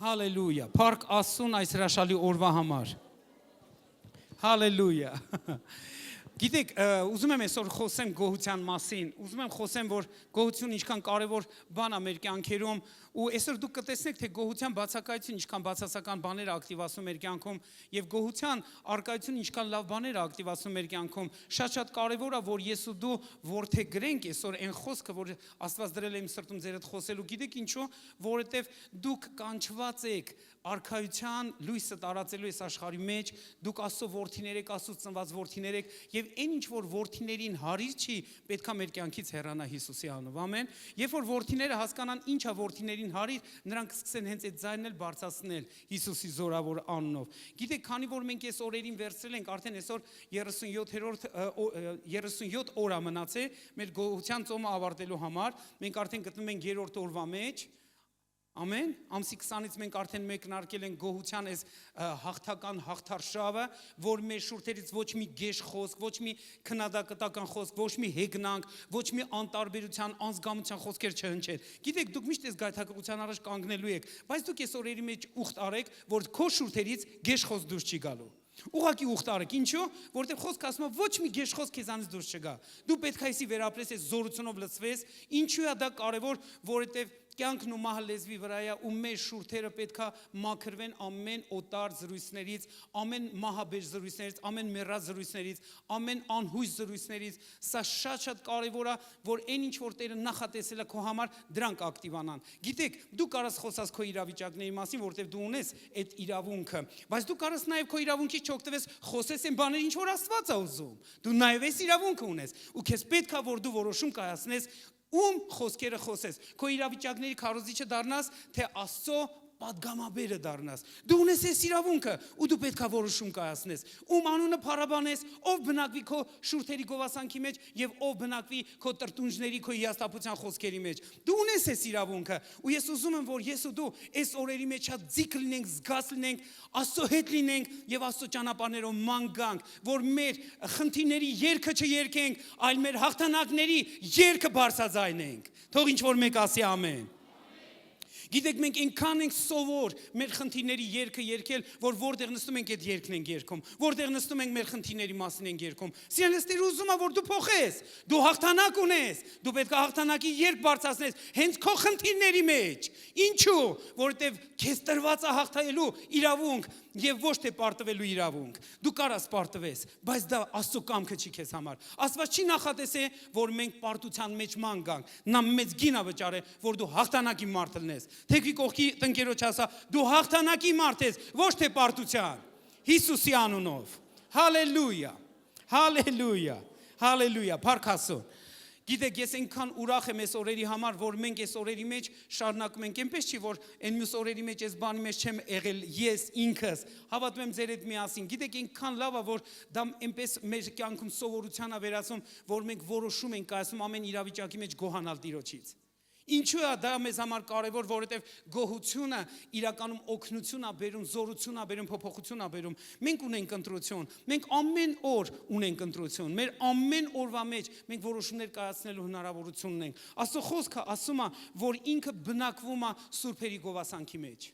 Հալելույա, փառք Աստծուն այս հրաշալի օրվա համար։ Հալելույա։ Գիտեք, ուզում եմ այսօր խոսեմ գոհության մասին, ուզում եմ խոսեմ, որ գոհությունը ինչքան կարևոր բան է մեր կյանքերում, ու այսօր դուք կտեսնեք, թե գոհության բացակայությունը ինչքան բացասական բաներ է ակտիվացնում մեր կյանքում, եւ գոհության արկայությունը ինչքան լավ բաներ է ակտիվացնում մեր կյանքում։ Շատ կարևոր է, որ ես ու դու որդեգրենք այսօր այն խոսքը, որ Աստված դրել է իմ սրտում ձեր հետ խոսելու։ Գիտեք ինչու, որովհետեւ դուք կանչված եք արքայության լույսը տարածելու այս աշխարհի մեջ, դուք Աստծո որդիներ եք, Աստծո ծնված որդիներ եք, եւ այն ինչ որ որդիներին հարիր չի, պետքա մեր կյանքից հեռանա Հիսուսի անունով, ամեն։ Երբ որ որդիները հասկանան ինչ է որդիներին հարիր, նրանք սկսեն հենց այդ ձայնն էլ բարձրացնել Հիսուսի զորավոր անունով։ Գիտեք, քանի որ մենք այս օրերին վերցրել ենք, արդեն այսօր 37 օր է մնացել մեր գոհության ծոմը ավարտելու համար, մենք արդեն գտնվում ենք 3-րդ օրվա մեջ։ Ամեն, ամսի 20-ից մենք արդեն մեկնարկել ենք գոհության այս հաղթական հաղթարշավը, որ մեր շուրթերից ոչ մի գեշ խոսք, ոչ մի քննադատական խոսք, ոչ մի հեգնանք, ոչ մի անտարբերության, անզգամության խոսքեր չհնչեն։ Գիտեք, դուք միշտ այս գայթակղության առաջ կանգնելու եք, բայց դուք այս օրերի մեջ ուխտ արեք, որ քո շուրթերից գեշ խոսք դուրս չի գալու։ Ուղղակի ուխտ արեք, ինչու՞, որովհետև խոսքը ասում է ոչ մի գեշ խոսք քեզանից դուրս չգա։ Դու պետք է այսի վերապրես, այս զորությունով լցվես։ Ինչու է դա կարևոր, որովհետև կյանքն ու մահը լեզվի վրա է, ու մեր շուրթերը պետքա մաքրվեն ամեն օտար զրույցներից, ամեն մահաբեր զրույցներից, ամեն մեռած զրույցներից, ամեն անհույս զրույցներից։ Սա շատ կարևոր է, որ այն ինչ որ Տերը նախատեսել է քո համար, դրանք ակտիվանան։ Գիտեք, դու կարաս խոսած քո իրավիճակների մասին, որովհետև դու ունես այդ իրավունքը, բայց դու կարաս նաև քո իրավունքից չօգտվես, խոսես այն բաները, ինչ որ Աստված է ուզում։ Դու նաև այս իրավունքը ունես, ու քեզ պետքա որ դու որոշում կայացնես ում խոսքերը խոսես, քո իրավիճակների քարոզիչը դառնաս, թե Աստծո պատգամաբերը դառնաս։ Դու ունես այս իրավունքը, ու դու պետքա որոշում կայացնես, ում անունը փառաբանես, ով բնակվի քո շուրթերի գովասանքի մեջ եւ ով բնակվի քո տրտունջների, քո հիասթափության խոսքերի մեջ։ Դու ունես այս իրավունքը, ու ես ուզում եմ, որ ես ու դու այս օրերի մեջ շատ ձիգ լինենք, զգաց լինենք, Աստծո հետ լինենք եւ Աստծո ճանապարհներով ման գանք, որ մեր խնդիրների երգը չերգենք, այլ մեր հաղթանակների երգը բարձրաձայնենք։ Թող ինչ որ մեկ ասի ամեն։ Գիտեք, մենք այնքան ենք սովոր մեր խնդիրների երգը երգել, որ որտեղ նստում ենք այդ երգն ենք երգում, որտեղ նստում ենք մեր խնդիրների մասին ենք երգում։ Սիրելիս, Տերը ուզում է, որ դու փոխես, դու հաղթանակ ունես, դու պետք է հաղթանակի երգ բարձրացնես հենց քո խնդիրների մեջ։ Ինչու՞, որովհետև քեզ տրված է հաղթելու իրավունք եւ ոչ թե պարտվելու իրավունք։ Դու կարաս պարտվես, բայց դա Աստծո կամքը չի քեզ համար։ Աստված չի նախատեսել, որ մենք պարտության մեջ ման գանք։ Նա մեծ գին է վճարել, որ դու հաղթանակի մարդ լինես։ Թեկվի կողքի տնկերոջ ասա, դու հաղթանակի մարդ ես, ոչ թե պարտության։ Հիսուսի անունով։ Հալելույա։ Հալելույա։ Հալելույա։ Փառք Աստծո։ Գիտեք, ես այնքան ուրախ եմ այս օրերի համար, որ մենք այս օրերի մեջ շարունակում ենք, այնպես չի, որ այն մյուս օրերի մեջ այս բանի մեջ չեմ եղել ես ինքս, հավատում եմ ձեր հետ միասին։ Գիտեք, այնքան լավ է, որ դա այնպես մեր կյանքում սովորության է վերածում, որ մենք որոշում ենք կայացնում ամեն իրավիճակի մեջ գոհանալ Տիրոջից։ Ինչու է դա մեզ համար կարևոր, որովհետև գոհությունը իրականում օգնություն է բերում, զորություն է բերում, փոփոխություն է բերում։ Մենք ունենք ընտրություն, մենք ամեն օր ունենք ընտրություն, մեր ամեն օրվա մեջ մենք որոշումներ կայացնելու հնարավորություն ունենք։ Աստծո խոսքը ասում է, որ ինքը բնակվում է սուրբերի գովասանքի մեջ։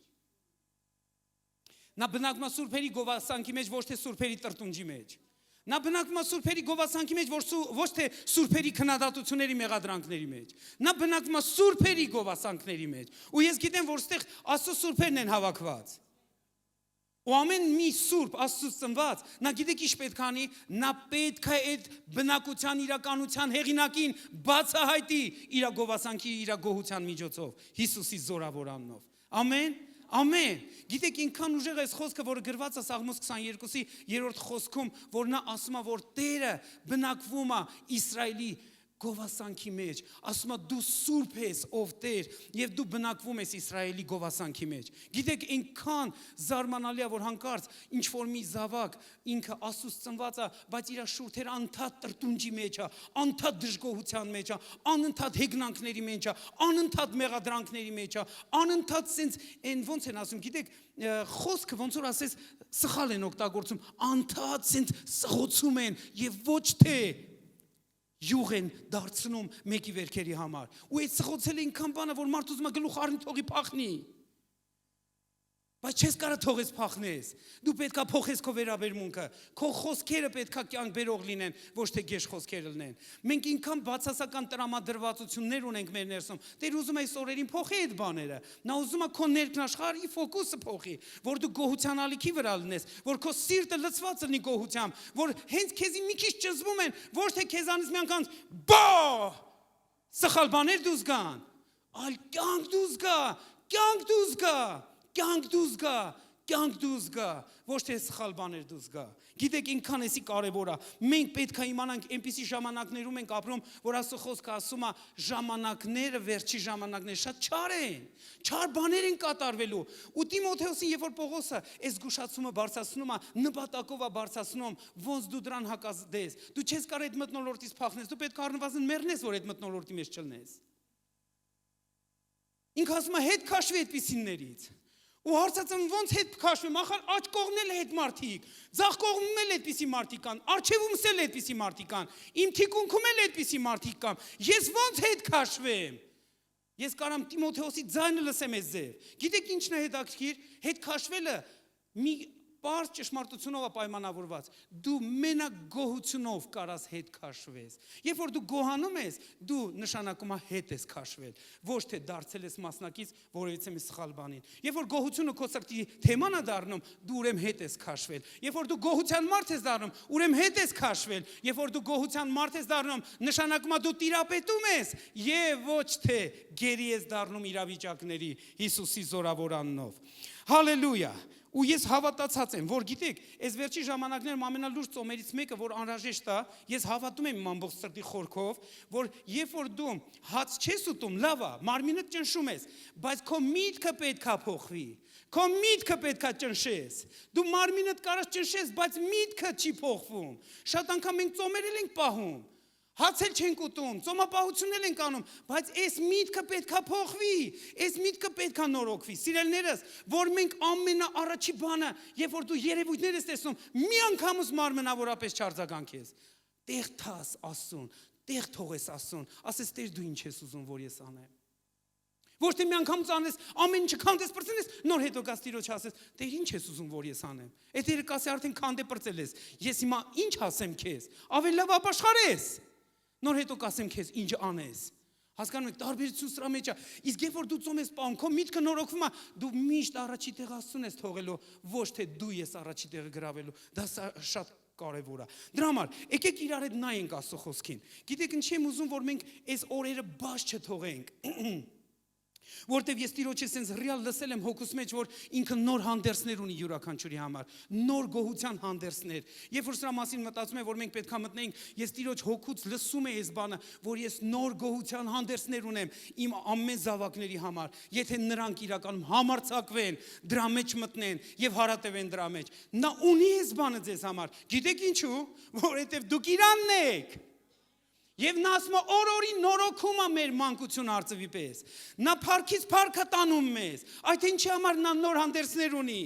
Նա բնակվում է սուրբերի գովասանքի մեջ, ոչ թե սուրբերի տրտունջի մեջ։ Նա բնակվում է սուրբերի գովասանքի մեջ, ոչ թե սուրբերի քննադատությունների մեղադրանքների մեջ։ Նա բնակվում է սուրբերի գովասանքների մեջ։ Ու ես գիտեմ, որ ստեղ Աստծո սուրբերն են հավաքված։ Ու ամեն մի սուրբ Աստծուց ծնված, նա գիտեք ինչ պետք է անի, նա պետք է այդ բնակության իրականության հեղինակին բացահայտի իր գովասանքի, իր գոհության միջոցով, Հիսուսի զորավոր անունով։ Ամեն։ Ամեն։ Գիտեք, ինքան ուժեղ է այս խոսքը, որը գրված է Սաղմոս 22-ի 3-րդ խոսքում, որ նա ասում է, որ Տերը բնակվում է Իսրայելի գովասանքի մեջ, ասում է դու սուրբ ես ով Տեր եւ դու բնակվում ես Իսրայելի գովասանքի մեջ։ Գիտեք, այնքան զարմանալի է, որ հանկարծ ինչ որ մի զավակ ինքը Աստծուց ծնված է, բայց իր շուրթերը անընդհատ տրտունջի մեջ է, անընդհատ դժգոհության մեջ է, անընդհատ հեգնանքների մեջ է, անընդհատ մեղադրանքների մեջ է, անընդհատ sense այն ոնց են ասում, գիտեք, խոսքը ոնց որ ասես սխալ են օգտագործում, անընդհատ sense սղոցում են եւ ոչ թե յուղ են դարձնում մեկի վերքերի համար։ Ու այդ սխոցել է ինքան բանը, որ մարդ ուզում է գլուխ առնի թողի փախնի։ Բայց չես կարա թողես փախնես։ Դու պետքա փոխես քո վերաբերմունքը։ Քո խոսքերը պետքա կյանք բերող լինեն, ոչ թե գեշ խոսքեր լինեն։ Մենք ինքան բացասական տրամադրվածություններ ունենք մեր ներսում։ Տեր ուզում է այս օրերին փոխի այդ բաները։ Նա ուզում է քո ներքնաշխարհի ֆոկուսը փոխի, որ դու գոհության ալիքի վրա լինես, որ քո սիրտը լցված լինի գոհությամբ, որ հենց քեզի մի քիչ ճզվում են, ոչ թե քեզանից մի անգամ բա սխալ բաներ դուրս գան, այլ կյանք դուրս գա, կյանք դուրս գա, կյանք դուրս գա, կյանք դուրս գա, ոչ թե սխալ բաներ դուրս գա։ Գիտեք ինքան էսի կարևոր է։ Մենք պետք է իմանանք այնպիսի ժամանակներում ենք ապրում, որ Աստծո խոսքը ասում է ժամանակները, վերջի ժամանակները շատ չար են։ Չար բաներ են կատարվելու։ Ու Տիմոթեոսին, երբ որ Պողոսը այս զգուշացումը բարձրացնում է, նպատակով է բարձրացնում, ոնց դու դրան հակազդես։ Դու չես կարող այդ մթնոլորտից փախնես, դու պետք է առնվազն մեռնես, որ այդ մթնոլորտի մեջ չլնես։ Ինքը ասում է հետ քաշվի այդպիսիններից։ Ու հարցածում ոնց հետ քաշվեմ, ախր աջ կողմն էլ այդ մարդիկ, ձախ կողմում էլ այդպիսի մարդիկ կան, արջևումս էլ այդպիսի մարդիկ կան, իմ թիկունքում էլ այդպիսի մարդիկ կան, ես ոնց հետ քաշվեմ։ Ես կարամ Տիմոթեոսի ձայնը լսեմ այս ձև։ Գիտեք ինչն է հետաքրքիր, հետ քաշվելը մի պարզ ճշմարտությունով է պայմանավորված։ Դու մենակ գոհությունով կարաս հետ քաշվես։ Երբ որ դու գոհանում ես, դու նշանակում է հետ ես քաշվել, ոչ թե դարձել ես մասնակից որևիցե մի սխալ բանին։ Երբ որ գոհությունը քո սրտի թեման է դառնում, դու ուրեմն հետ ես քաշվել։ Երբ որ դու գոհության մարդ ես դառնում, ուրեմն հետ ես քաշվել։ Երբ որ դու գոհության մարդ ես դառնում, նշանակում է դու տիրապետում ես եւ ոչ թե գերի ես դառնում իրավիճակների Հիսուսի զորավոր անունով։ Հալելույա։ Ու ես հավատացած եմ, որ գիտեք, այս վերջի ժամանակներում ամենալուրջ ծոմերից մեկը, որ անհրաժեշտ է, ես հավատում եմ իմ ամբողջ սրտի խորքով, որ երբ որ դու հաց չես ուտում, լավ է, մարմինդ ճնշում ես, բայց քո միտքը պետքա փոխվի։ Քո միտքը պետքա ճնշես։ Դու մարմինդ կարաս ճնշես, բայց միտքը չի փոխվում։ Շատ անգամ մենք ծոմերել ենք պահում։ Հացել չենք ուտում, ծոմապահություններ ենք անում, բայց այս միտքը պետքա փոխվի, այս միտքը պետքա նորոգվի։ Սիրելիներս, որ մենք ամենաառաջի բանը, երբ որ դու երևույթներ ես տեսնում, մի անգամս մարմնավորապես չարձագանք ես։ Տեղ թաս Աստծուն, տեղ թողես Աստծուն, ասես Տեր դու ինչ ես ուզում, որ ես անեմ։ Ոչ թե մի անգամ ծանես, ամեն ինչը քանդես պրծնես, նոր հետո գաս Տիրոջ ասես, Տեր ինչ ես ուզում, որ ես անեմ։ Այդ երեք ասի արդեն քանդե պրծել ես։ Ես հիմա ինչ ասեմ քեզ։ Ավելի լավ ապաշխարես։ Նոր հետո կասեմ քեզ ինչ անես։ Հասկանում եք, տարբերություն սրա մեջ է։ Իսկ երբ որ դու ծոմ ես պահում, քո միտքը նորոգվում է, դու միշտ առաջի տեղ Աստծուն ես թողելու, ոչ թե դու ես առաջի տեղը գրավելու։ Դա շատ կարևոր է։ Դրա համար եկեք իրար հետ նայենք Աստծո խոսքին։ Գիտեք ինչի եմ ուզում, որ մենք այս օրերը բաց չթողենք։ Որտեվ ես Տիրոջը sense ռեալ լսել եմ հոգուս մեջ, որ ինքը նոր հանդերձներ ունի յուրաքանչյուրի համար, նոր գոհության հանդերձներ։ Երբ որ սրա մասին մտածում եմ, որ մենք պետքա մտնենք, ես Տիրոջ հոգուց լսում եմ այս բանը, որ ես նոր գոհության հանդերձներ ունեմ իմ ամեն զավակների համար, եթե նրանք իրականում համարձակվեն, դրա մեջ մտնեն եւ հարատևեն դրա մեջ։ Նա ունի այս բանը ձեզ համար։ Գիտեք ինչու? Որովհետեւ դուք իրանն եք։ Եվ նա ասում է օր-օրի նորոգում է մեր մանկություն արծվի պես։ Նա փառքից փառքը տանում մեզ։ Այդ ինչի համար նա նոր հանդերձներ ունի։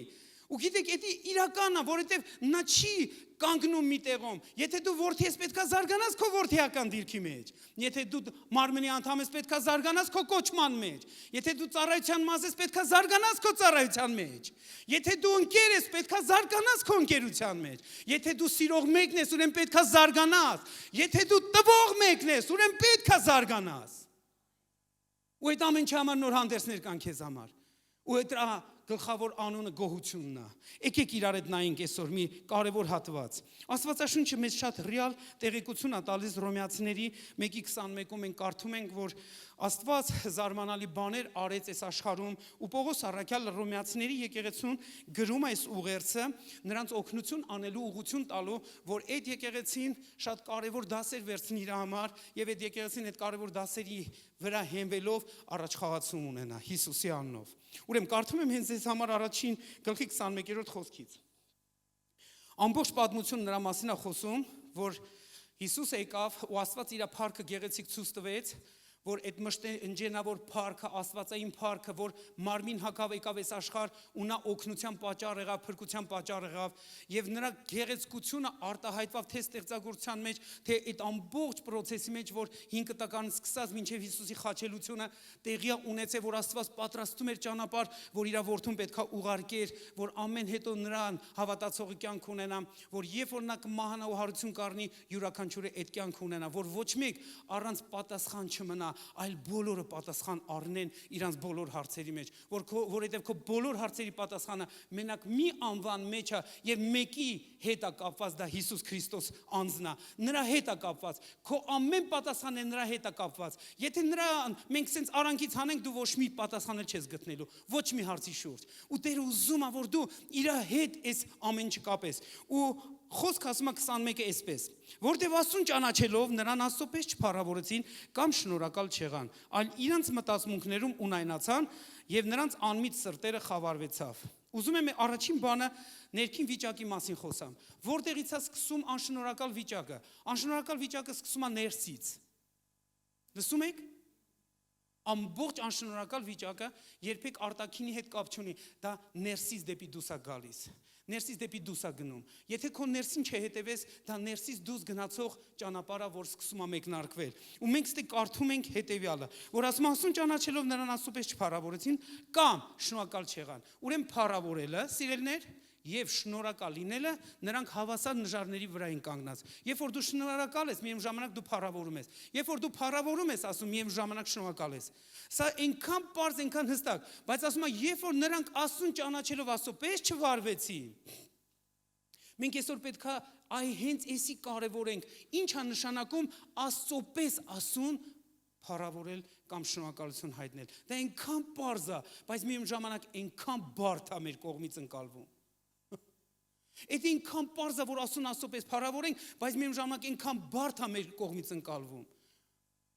Ու գիտեք, դա իրական է, որովհետև նա չի կանգնում մի տեղում։ Եթե դու որդի ես, պետքա զարգանաս քո որդիական դիրքի մեջ։ Եթե դու մարմնի անդամ ես, պետքա զարգանաս քո կոչման մեջ։ Եթե դու ծառայության մաս ես, պետքա զարգանաս քո ծառայության մեջ։ Եթե դու ընկեր ես, պետքա զարգանաս քո ընկերության մեջ։ Եթե դու սիրող մեկն ես, ուրեմն պետքա զարգանաս։ Եթե դու տվող մեկն ես, ուրեմն պետքա զարգանաս։ Ու այդ ամենի համար նոր հանդերձներ կան քեզ համար։ Ու այդ գլխավոր անունը գոհությունն է։ Եկեք իրար հետ նայենք այսօր մի կարևոր հատված։ Աստվածաշունչը մեզ շատ ռեալ տեղեկություն է տալիս Հռոմեացիների 1:21-ում մենք կարդում ենք, որ Աստված զարմանալի բաներ արեց այս աշխարհում, ու Պողոս առաքյալը Հռոմեացիների եկեղեցուն գրում է այս ուղերձը, նրանց օգնություն անելու ուղղություն տալու, որ այդ եկեղեցին շատ կարևոր դասեր վերցնի իր համար, եւ այդ եկեղեցին այդ կարևոր դասերի վրա հենվելով առաջխաղացում ունենա Հիսուսի անունով։ Ուրեմն կարդում եմ հենց այս համար առաջին գլխի 21-րդ խոսքից։ Ամբողջ պատմությունը նրա մասին է խոսում, որ Հիսուս եկավ ու Աստված իր փառքը գեղեցիկ ցույց տվեց, որ այդ մշտենջենավոր փառքը, աստվածային փառքը, որ մարմին հագավ եկավ այս աշխարհ ու նա օգնության պատճառ եղավ, փրկության պատճառ եղավ, եւ նրա գեղեցկությունը արտահայտվավ թե ստեղծագործության մեջ, թե այդ ամբողջ process-ի մեջ, որ 5 տականից սկսած մինչև Հիսուսի խաչելությունը տեղի ունեցավ, որ Աստված պատրաստում էր ճանապարհ, որ իր որդուն պետքա ուղարկեր, որ ամեն հետո նրան հավատացողի կյանք ունենա, որ երբ որ նա կմահանա ու հարություն կառնի, յուրաքանչյուրը այդ կյանք ունենա, որ ոչ մեկ առանց պատասխան չմնա, այլ բոլորը պատասխան առնեն իրանց բոլոր հարցերի մեջ, որովհետև քո բոլոր հարցերի պատասխանը մենակ մի անվան մեջ է եւ մեկի հետ է կապված, դա Հիսուս Քրիստոս անձն է, նրա հետ է կապված, քո ամեն պատասխանը նրա հետ է կապված, եթե նրան մենք սենց արանքից հանենք, դու ոչ մի պատասխան չես գտնելու, ոչ մի հարցի շուրջ, ու Տերը ուզում է, որ դու իր հետ այս ամեն չկապես, ու խոսք ասում է 21-ը այսպես, որտեղ Աստծուն ճանաչելով նրան Աստծո պես չփառավորեցին կամ շնորհակալ չեղան, այլ իրանց մտածմունքներում ունայնացան եւ նրանց անմիտ սրտերը խավարվեցավ։ Ուզում եմ առաջին բանը ներքին վիճակի մասին խոսամ, որտեղից է սկսում անշնորհակալ վիճակը։ Անշնորհակալ վիճակը սկսում է ներսից։ Լսում եք։ Ամբողջ անշնորհակալ վիճակը երբեք արտաքինի հետ կապ չունի, դա ներսից դեպի դուրս է գալիս, ներսից դեպի դուրս է գնում։ Եթե քո ներսին չհետևես, դա ներսից դուրս գնացող ճանապարհը, որ սկսում է մեկնարկվել։ Ու մենք ստե կարդում ենք հետևյալը, որ ասում Աստծուն ճանաչելով նրան Աստծոպես չփառավորեցին կամ շնորհակալ չեղան։ Ուրեմն փառավորելը, սիրելիներ, եւ շնորհակալ լինելը նրանք հավասար նժարների վրա են կանգնած։ Երբ որ դու շնորհակալ ես, միևնույն ժամանակ դու փառավորում ես։ Երբ որ դու փառավորում ես, ասում միևնույն ժամանակ շնորհակալ ես։ Սա այնքան պարզ, այնքան հստակ, բայց ասում է, երբ որ նրանք Աստծուն ճանաչելով Աստծոպես չվարվեցին, մենք այսօր պետքա այ հենց էսի կարևորենք, ինչ է նշանակում Աստծոպես ասուն փառավորել կամ շնորհակալություն հայտնել։ Դա այնքան պարզ է, բայց միևնույն ժամանակ այնքան բարդ է մեր կողմից ընկալվում։ Այդ այնքան պարզ է, որ ասուն Աստծոպես փառավորենք, բայց միևնույն ժամանակ այնքան բարդ է մեր կողմից ընկալվում։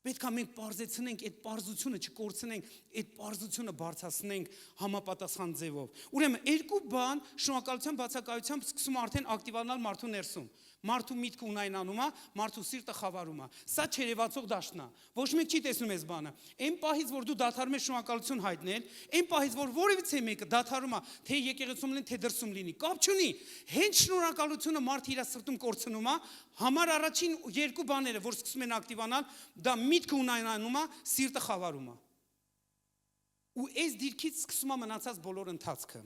Պետք է մենք պարզեցնենք այդ պարզությունը, չկորցնենք, այդ պարզությունը բարձրացնենք համապատասխան ձևով։ Ուրեմն երկու բան շնորհակալության բացակայությամբ սկսում արդեն ակտիվանալ մարդու ներսում։ Մարդու միտքը ունայնանում է, մարդու սիրտը խավարում է։ Սա չերևացող դաշտն է։ Ոչ մեկ չի տեսնում այս բանը։ Այն պահից, որ դու դադարում ես շնորհակալություն հայտնել, այն պահից, որ որևիցե մեկը դադարում է, թե եկեղեցում լինի, թե դրսում լինի, կապ չունի։ Հենց շնորհակալությունը մարդը իր սրտում կորցնում է, համար առաջին երկու բաները, որ սկսում են ակտիվանալ, դա միտքը ունայնանում է, սիրտը խավարում է։ Ու այս դիրքից սկսում է մնացած բոլոր ընթացքը։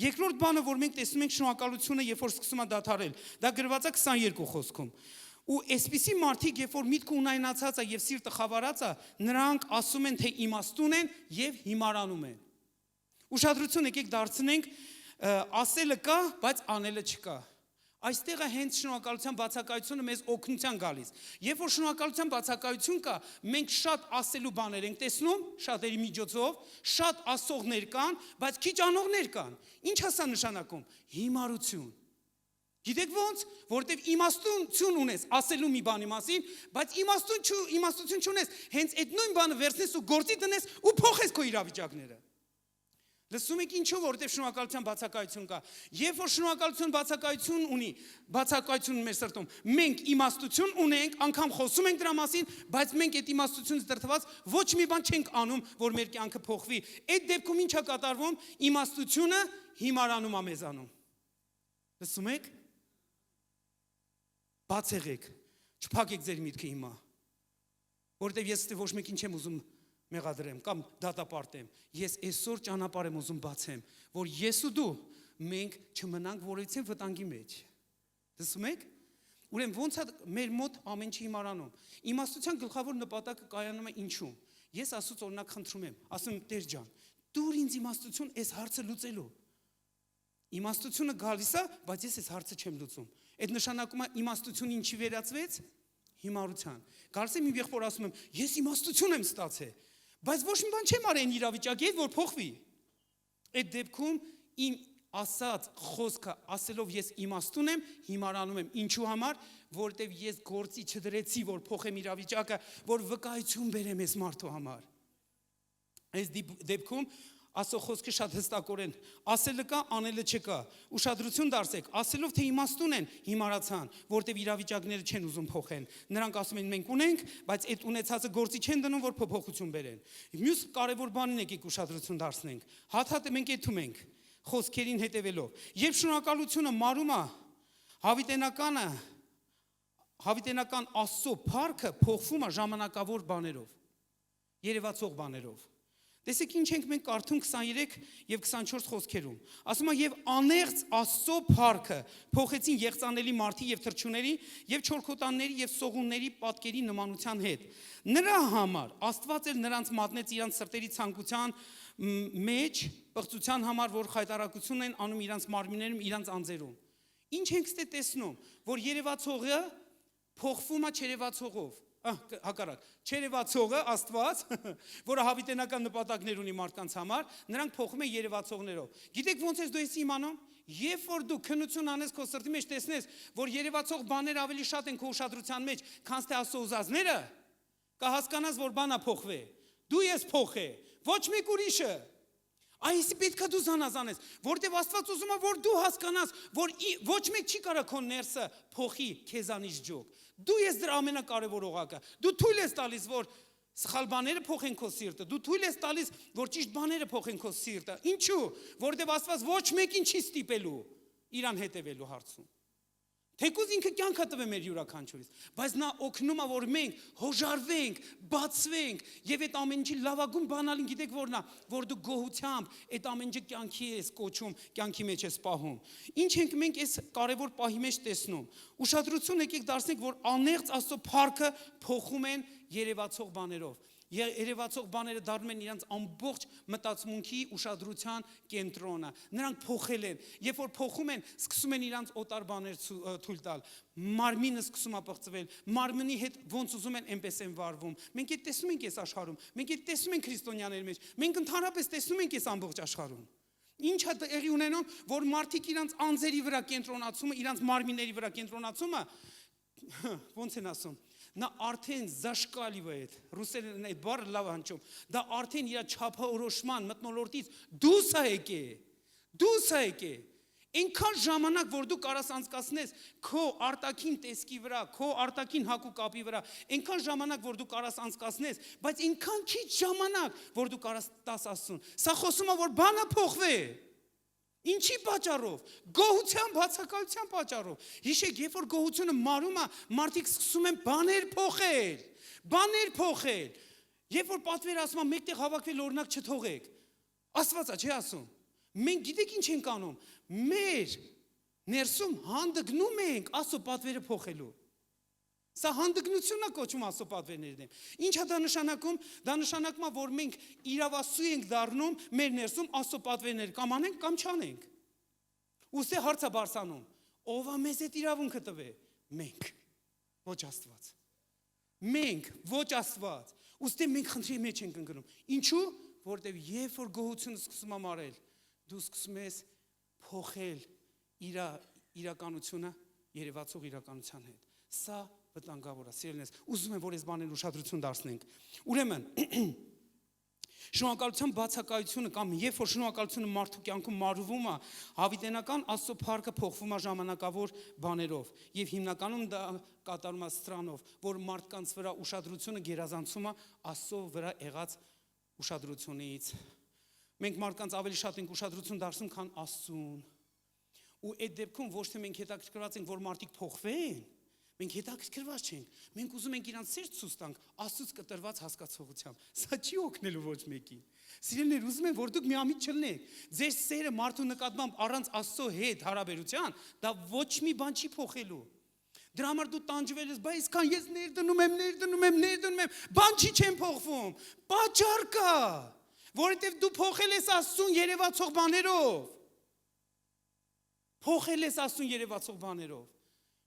Երկրորդ բանը, որ մենք տեսնում ենք շնորհակալությունը, երբ որ սկսում է դադարել, դա գրված է 22 խոսքում։ Ու այսպիսի մարդիկ, երբ որ միտքը ունայնացած է եւ սիրտը խավարած է, նրանք ասում են, թե իմաստուն են եւ հիմարանում են։ Ուշադրություն եկեք դարձնենք, ասելը կա, բայց անելը չկա։ Այստեղ է հենց շնորհակալության բացակայությունը մեզ օգնության գալիս։ Երբ որ շնորհակալության բացակայություն կա, մենք շատ ասելու բաներ ենք տեսնում, շատերի միջոցով, շատ ասողներ կան, բայց քիչ անողներ կան։ Ինչ է սա նշանակում։ Հիմարություն։ Գիտեք ոնց, որտեվ իմաստություն ունես ասելու մի բանի մասին, բայց իմաստություն չունես, հենց այդ նույն բանը վերցնես ու գործի դնես ու փոխես քո իրավիճակները։ Լսում եք ինչու, որտեղ շնորհակալության բացակայություն կա։ Երբ որ շնորհակալություն բացակայություն մեր սրտում, մենք իմաստություն ունենք, անգամ խոսում ենք դրա մասին, բայց մենք այդ իմաստությունից դրդված ոչ մի բան չենք անում, որ մեր կյանքը փոխվի։ Այդ դեպքում ինչ է կատարվում, իմաստությունը հիմարանում է մեզանում։ Լսում եք։ Բաց եղեք, չփակեք ձեր միտքը հիմա, որտեղ ես ոչ մեկին չեմ ուզում մեղադրեմ կամ դատապարտեմ, ես այսօր ճանապարհ եմ ուզում բացեմ, որ ես ու դու մենք չմնանք որևիցե վտանգի մեջ։ Լսում եք։ Ուրեմն ոնց է մեր մոտ ամեն ինչը հիմարանում։ Իմաստության գլխավոր նպատակը կայանում է ինչու։ Ես Աստծուց օրինակ խնդրում եմ, ասում եմ Տեր ջան, դուր ինձ իմաստություն այս հարցը լուծելու։ Իմաստությունը գալիս է, բայց ես այս հարցը չեմ լուծում։ Այդ նշանակում է իմաստությունը ինչի վերածվեց։ Հիմարության։ Գալիս եմ իմ եղբոր ասում եմ, ես իմաստություն եմ ստացել, բայց ոչ մի բան չեմ արել այն իրավիճակի հետ, որ փոխվի։ Այդ դեպքում իմ ասած խոսքը ասելով ես իմաստուն եմ, հիմարանում եմ, ինչու համար, որտեվ ես գործի չդրեցի, որ փոխեմ իրավիճակը, որ վկայություն բերեմ այս մարդու համար։ Այս դեպքում Աստծո խոսքը շատ հստակորեն ասելը կա, անելը չկա։ Ուշադրություն դարձեք, ասելով թե իմաստուն են, հիմարացան, որտեղ իրավիճակները չեն ուզում փոխեն։ Նրանք ասում են մենք ունենք, բայց այդ ունեցածը գործի չեն դնում, որ փոփոխություն բերեն։ Մյուս կարևոր բանին եկեք ուշադրություն դարձնենք։ Հաթաթը մենք եթում ենք խոսքերին հետևելով։ Երբ շնորհակալությունը մարում է, հավիտենական Աստծո փառքը փոխվում է ժամանակավոր բաներով, երևացող բաներով։ Տեսեք ինչ ենք մենք կարդում 23 եւ 24 խոսքերում։ Ասում է եւ անեղծ Աստծո փառքը փոխեցին եղծանելի մարդի եւ թրջուների եւ չորքոտանների եւ սողունների պատկերի նմանության հետ։ Նրա համար Աստված էլ նրանց մատնեց իրանց սրտերի ցանկության մեջ, պղծության համար, որ խայտարակություն են անում իրանց մարմիններում, իրանց անձերում։ Ինչ ենք ստե տեսնում, որ երևացողը փոխվում է չերևացողով։ Հակառակ, չերևացողը Աստված, որը հավիտենական նպատակներ ունի մարդկանց համար, նրանք փոխում են երևացողներով։ Գիտեք ոնց ես դու ես իմանում, երբ որ դու քնություն անես քո սրտի մեջ տեսնես, որ երևացող բաներ ավելի շատ են քո ուշադրության մեջ, քան թե Աստծո ուզածները, կհասկանաս, որ բանա փոխվի։ Դու ես փոխե, ոչ մեկ ուրիշը։ Այսի պետքա դու զանազանես, որտեվ Աստված ուզում է, որ դու հասկանաս, որ ոչ մեկ չի կարող քո ներսը փոխի քեզանից ջոկ։ Դու ես դրա ամենակարևոր օղակը։ Դու թույլ ես տալիս, որ սխալ բաները փոխեն քո սիրտը։ Դու թույլ ես տալիս, որ ճիշտ բաները փոխեն քո սիրտը։ Ինչու՞։ Որտեվ Աստված ոչ մեկին չի ստիպելու իրան հետևելու հարցում։ Թեկուզ ինքը կյանքը տվե մեր յուրաքանչյուրից, բայց նա օգնում է, որ մենք հոժարվենք, բացվենք եւ այդ ամեն ինչի լավագույն բանալին գիտեք որն է, որ դու գոհությամբ այդ ամեն ինչը կյանքի ես կոչում, կյանքի մեջ ես պահում։ Ինչ ենք մենք այս կարևոր պահի մեջ տեսնում։ Ուշադրություն եկեք դարձնենք, որ անեղծ Աստծո փառքը փոխում են երևացող բաներով։ Երևացող բաները դառնում են իրենց ամբողջ մտածմունքի ուշադրության կենտրոնը։ Նրանք փոխել են, երբ որ փոխում են, սկսում են իրենց օտար բաներ թույլ տալ։ Մարմինը սկսում է պղծվել, մարմնի հետ ոնց ուզում են, այնպես են վարվում։ Մենք այդ տեսնում ենք այս աշխարհում, մենք այդ տեսնում ենք քրիստոնյաների մեջ, մենք ընդհանրապես տեսնում ենք այս ամբողջ աշխարհում։ Ինչ է տեղի ունենում, որ մարդիկ իրենց անձերի վրա կենտրոնացումը, իրենց մարմինների վրա կենտրոնացումը, ոնց են ասում, նա արդեն զաշկալիվ է այդ, ռուսերեն այդ բառը լավ հնչում, դա արդեն իր չափորոշման մթնոլորտից դուրս է եկե, այնքան ժամանակ, որ դու կարաս անցկացնես քո արտաքին տեսքի վրա, քո արտաքին հակու կապի վրա, այնքան ժամանակ, որ դու կարաս անցկացնես, բայց այնքան քիչ ժամանակ, որ դու կարաս տաս Աստծուն, սա խոսում է, որ բանը փոխվի։ Ինչի պատճառով, գոհության բացակայության պատճառով։ Հիշեք, երբ որ գոհությունը մարում է, մարդիկ սկսում են բաներ փոխել։ Երբ որ պատվերը ասում է մեկտեղ հավաքվել օրինակ չթողեք, Աստվածա չի ասում։ Մենք գիտեք ինչ ենք անում, մեր ներսում հանդգնում ենք Աստծո պատվերը փոխելու։ Սա հանդգնությունն է կոչում Աստծո պատվերների դեմ։ Ինչ է դա նշանակում։ Դա նշանակում է, որ մենք իրավասու ենք դառնում մեր ներսում Աստծո պատվերները կամ անենք կամ չանենք։ Ուստի հարցը բարձանում. ով է մեզ այդ իրավունքը տվե։ Մենք, ոչ Աստված։ Մենք, ոչ Աստված։ Ուստի մենք խնդրի մեջ ենք ընկնում։ Ինչու՞։ Որտեղ երբ որ գոհությունը սկսում է մարել, դու սկսում ես փոխել իրականությունը երևացող իրականության հետ։ Սա վտանգավոր է, սիրելիներս, ուզում եմ, որ այս բաներն ուշադրություն դարձնենք։ Ուրեմն, շնորհակալության բացակայությունը կամ երբ որ շնորհակալությունը մարդու կյանքում մարվում է, հավիտենական Աստծո փառքը փոխվում է ժամանակավոր բաներով, եւ հիմնականում դա կատարում է սրանով, որ մարդկանց վրա ուշադրությունը գերազանցում է Աստծո վրա եղած ուշադրությունից։ Մենք մարդկանց ավելի շատ ենք ուշադրություն դարձնում, քան Աստծուն։ Ու այդ դեպքում ոչ թե մենք հետաքրքրված ենք, որ մարդիկ փոխվեն, մենք հետաքրքրված չենք։ Մենք ուզում ենք իրանց սեր ցույց տանք Աստծուց կտրված հասկացողությամբ։ Սա չի օգնելու ոչ մեկին։ Սիրելիներ, ուզում եմ, որ դուք միամիտ չլինեք։ Ձեր սերը մարդու նկատմամբ առանց Աստծո հետ հարաբերության, դա ոչ մի բան չի փոխելու։ Դրա համար դու տանջվել ես, բայց քան ես ներդնում եմ, բան չի չեմ փոխվում։ Պատճառ կա, որովհետև դու փոխել ես Աստծուն երևացող բաներով։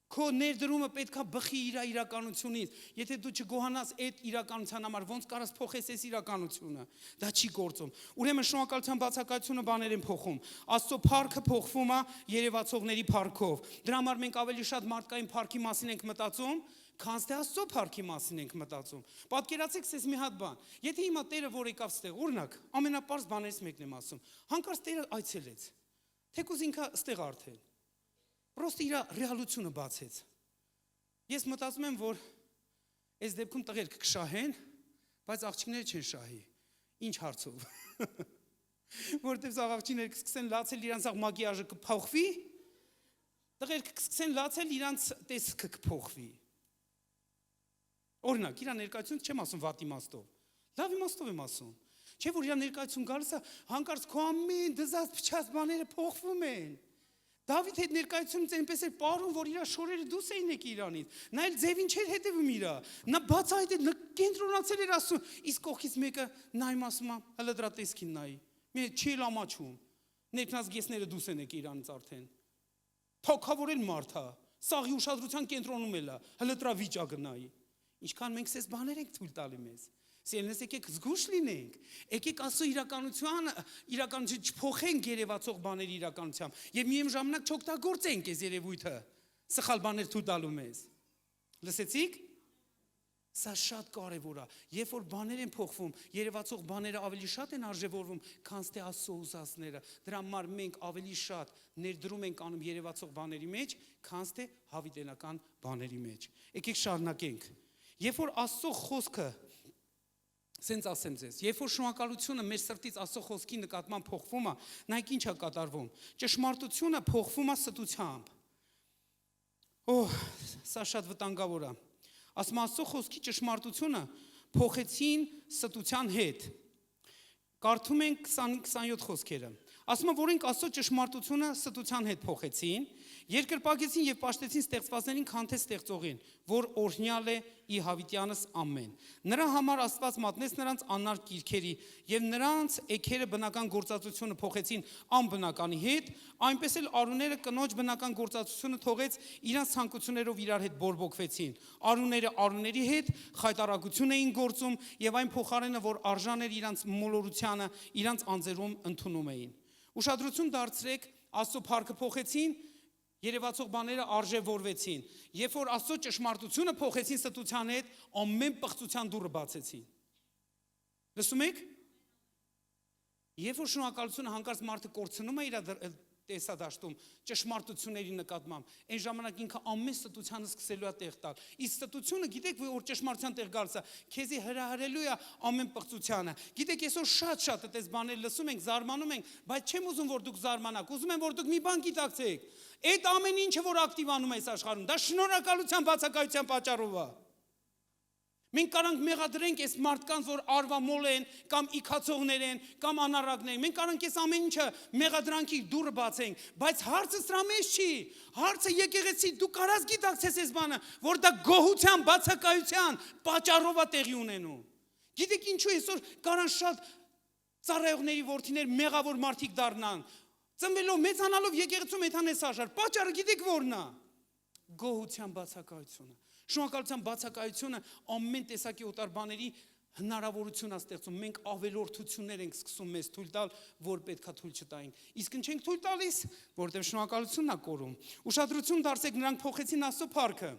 Քո ներդրումը պետքա բխի իր իրականությունից։ Եթե դու չգոհանաս այդ իրականության համար, ոնց կարաս փոխես այս իրականությունը։ Դա չի գործում։ Ուրեմն շնորհակալության բացակայությունը բաներ են փոխում։ Աստծո փառքը փոխվում է երևացողների փառքով։ Դրա համար մենք ավելի շատ մարդկային փառքի մասին ենք մտածում, քան թե Աստծո փառքի մասին ենք մտածում։ Պատկերացեք ցես մի հատ բան։ Եթե հիմա Տերը որ եկավ ստեղ, օրինակ, ամենապարզ բաներից մեկն եմ ասում։ Հանկարծ Տերը այցելեց։ Թեկուզ ինքը ստեղ արդեն Պրոստը իր ռեալությունը բացեց։ Ես մտածում եմ, որ այս դեպքում տղերք կշահեն, բայց աղջիկները չեն շահի։ Ինչ հարցով։ Որտեւ սաղ աղջիկները կսկսեն լացել իրանց մակիաժը կփոխվի, տղերք կսկսեն լացել իրանց տեսքը կփոխվի։ Օրինակ, իր ներկայությունը չեմ ասում վատ իմաստով։ Լավ իմաստով եմ ասում։ Չէ՞ որ իր ներկայություն գալիս է, հանկարծ քո ամեն դզած փչած բաները փոխվում են։ Դավիթ հետ ներկայությունից այնպես էր պարում, որ իր շորերը դուրս էին եկել իրանից։ Նա էլ ձևին չէր հետևում իրա։ Նա բացահայտ էր, կենտրոնացել էր ասում, իսկ կողքից մեկը նայում ասում է, հələ դրա տեսքին նայի։ Մի չի լամաչում։ Ներքնազգեսները դուրս են եկել իրանից արդեն։ Թոքավորել մարդ է, սաղի ուշադրության կենտրոնում էլ է, հələ դրա վիճակը նայի։ Ինչքան մենք ցես բաներ ենք թույլ տալի մեզ։ Սիրելիներս, եկեք զգուշ լինենք, եկեք Աստծո իրականություն չփոխենք երևացող բաների իրականությամբ եւ միայն ժամանակ չօգտագործենք այս երևույթը սխալ բաներ թույլ տալու մեզ։ Լսեցիք։ Սա շատ կարևոր է, երբ որ բաներ են փոխվում, երևացող բաները ավելի շատ են արժևորվում, քան թե Աստծո ուզածները։ Դրա համար մենք ավելի շատ ներդրում ենք անում երևացող բաների մեջ, քան թե հավիտենական բաների մեջ։ Եկեք շարունակենք։ Երբ որ Աստծո խոսքը Սենց ասեմ ձեզ, երբ որ շնորհակալությունը մեր սրտից Աստծո խոսքի նկատմամբ փոխվում է, նայեք ինչ է կատարվում։ Ճշմարտությունը փոխվում է ստությամբ։ Սա շատ վտանգավոր է։ Ասում Աստծո խոսքի ճշմարտությունը փոխեցին ստության հետ։ Կարդում ենք 20-27 խոսքերը։ Ասում է, որ ենք Աստծո ճշմարտությունը ստության հետ փոխեցին, երկրպագեցին եւ պաշտեցին ստեղծվածներին քանթե ստեղծողին, որ օրհնյալ է ի հավիտյանս ամեն։ Նրա համար Աստված մատնեց նրանց անար կիրքերի եւ նրանց էքերը բնական գործածությունը փոխեցին անբնականի հետ, այնպես էլ արուները կնոջ բնական գործածությունը թողեց իրանց ցանկություններով իրար հետ բորբոքվեցին։ Արուները արուների հետ խայտարակություն էին գործում եւ այն փոխարենը, որ արժան էր իրանց մոլորությանը, իրանց անձերում ընդունում էին։ Ուշադրություն դարձրեք, Աստծո փառքը փոխեցին, երևացող բաները արժևորվեցին։ Երբ որ Աստծո ճշմարտությունը փոխեցին ստության հետ, ամեն պղծության դուռը բացեցին։ Լսում եք։ Երբ որ շնորհակալությունը հանկարծ մարդը կորցնում է իր տեսադաշտում ճշմարտությունների նկատմամբ, այն ժամանակ ինքը ամեն ստությանը սկսելու է տեղ տալ։ Իսկ ստությունը, գիտեք, որ ճշմարտության տեղ գալիս է, քեզի հրահրելու է ամեն պղծությանը։ Գիտեք, այսօր շատ այդպես բաներ լսում ենք, զարմանում ենք, բայց չեմ ուզում, որ դուք զարմանաք, ուզում եմ, որ դուք մի բան գիտակցեք։ Այդ ամեն ինչը, որ ակտիվանում է այս աշխարհում, դա շնորհակալության բացակայության պատճառով է։ Մենք կարանք մեղադրենք այս մարդկանց, որ արվամոլ են, կամ իքացողներ են, կամ անառակներ են։ Մենք կարանք այս ամեն ինչը մեղադրանքի դուռը բացենք, բայց հարցը սրա մեջ չի։ Հարցը եկեղեցի, դու կարաս գիտակցես այս բանը, որ դա գոհության, բացակայության պատճառով է տեղի ունենում։ Գիտեք ինչու այսօր կարան շատ ծառայողների որդիներ մեղավոր մարդիկ դառնան։ Ծնվելով, մեծանալով եկեղեցում այդանես աշխարհ։ Պատճառը գիտեք որն է։ Գոհության բացակայությունը։ Շնորհակալության բացակայությունը ամեն տեսակի օտար բաների հնարավորություն է ստեղծում։ Մենք ավելորդություններ ենք սկսում մեզ թույլ տալ, որ պետքա թույլ չտայինք։ Իսկ ինչ ենք թույլ տալիս, որտեղ շնորհակալությունն է կորում։ Ուշադրություն դարձեք, նրանք փոխեցին Աստծո փառքը։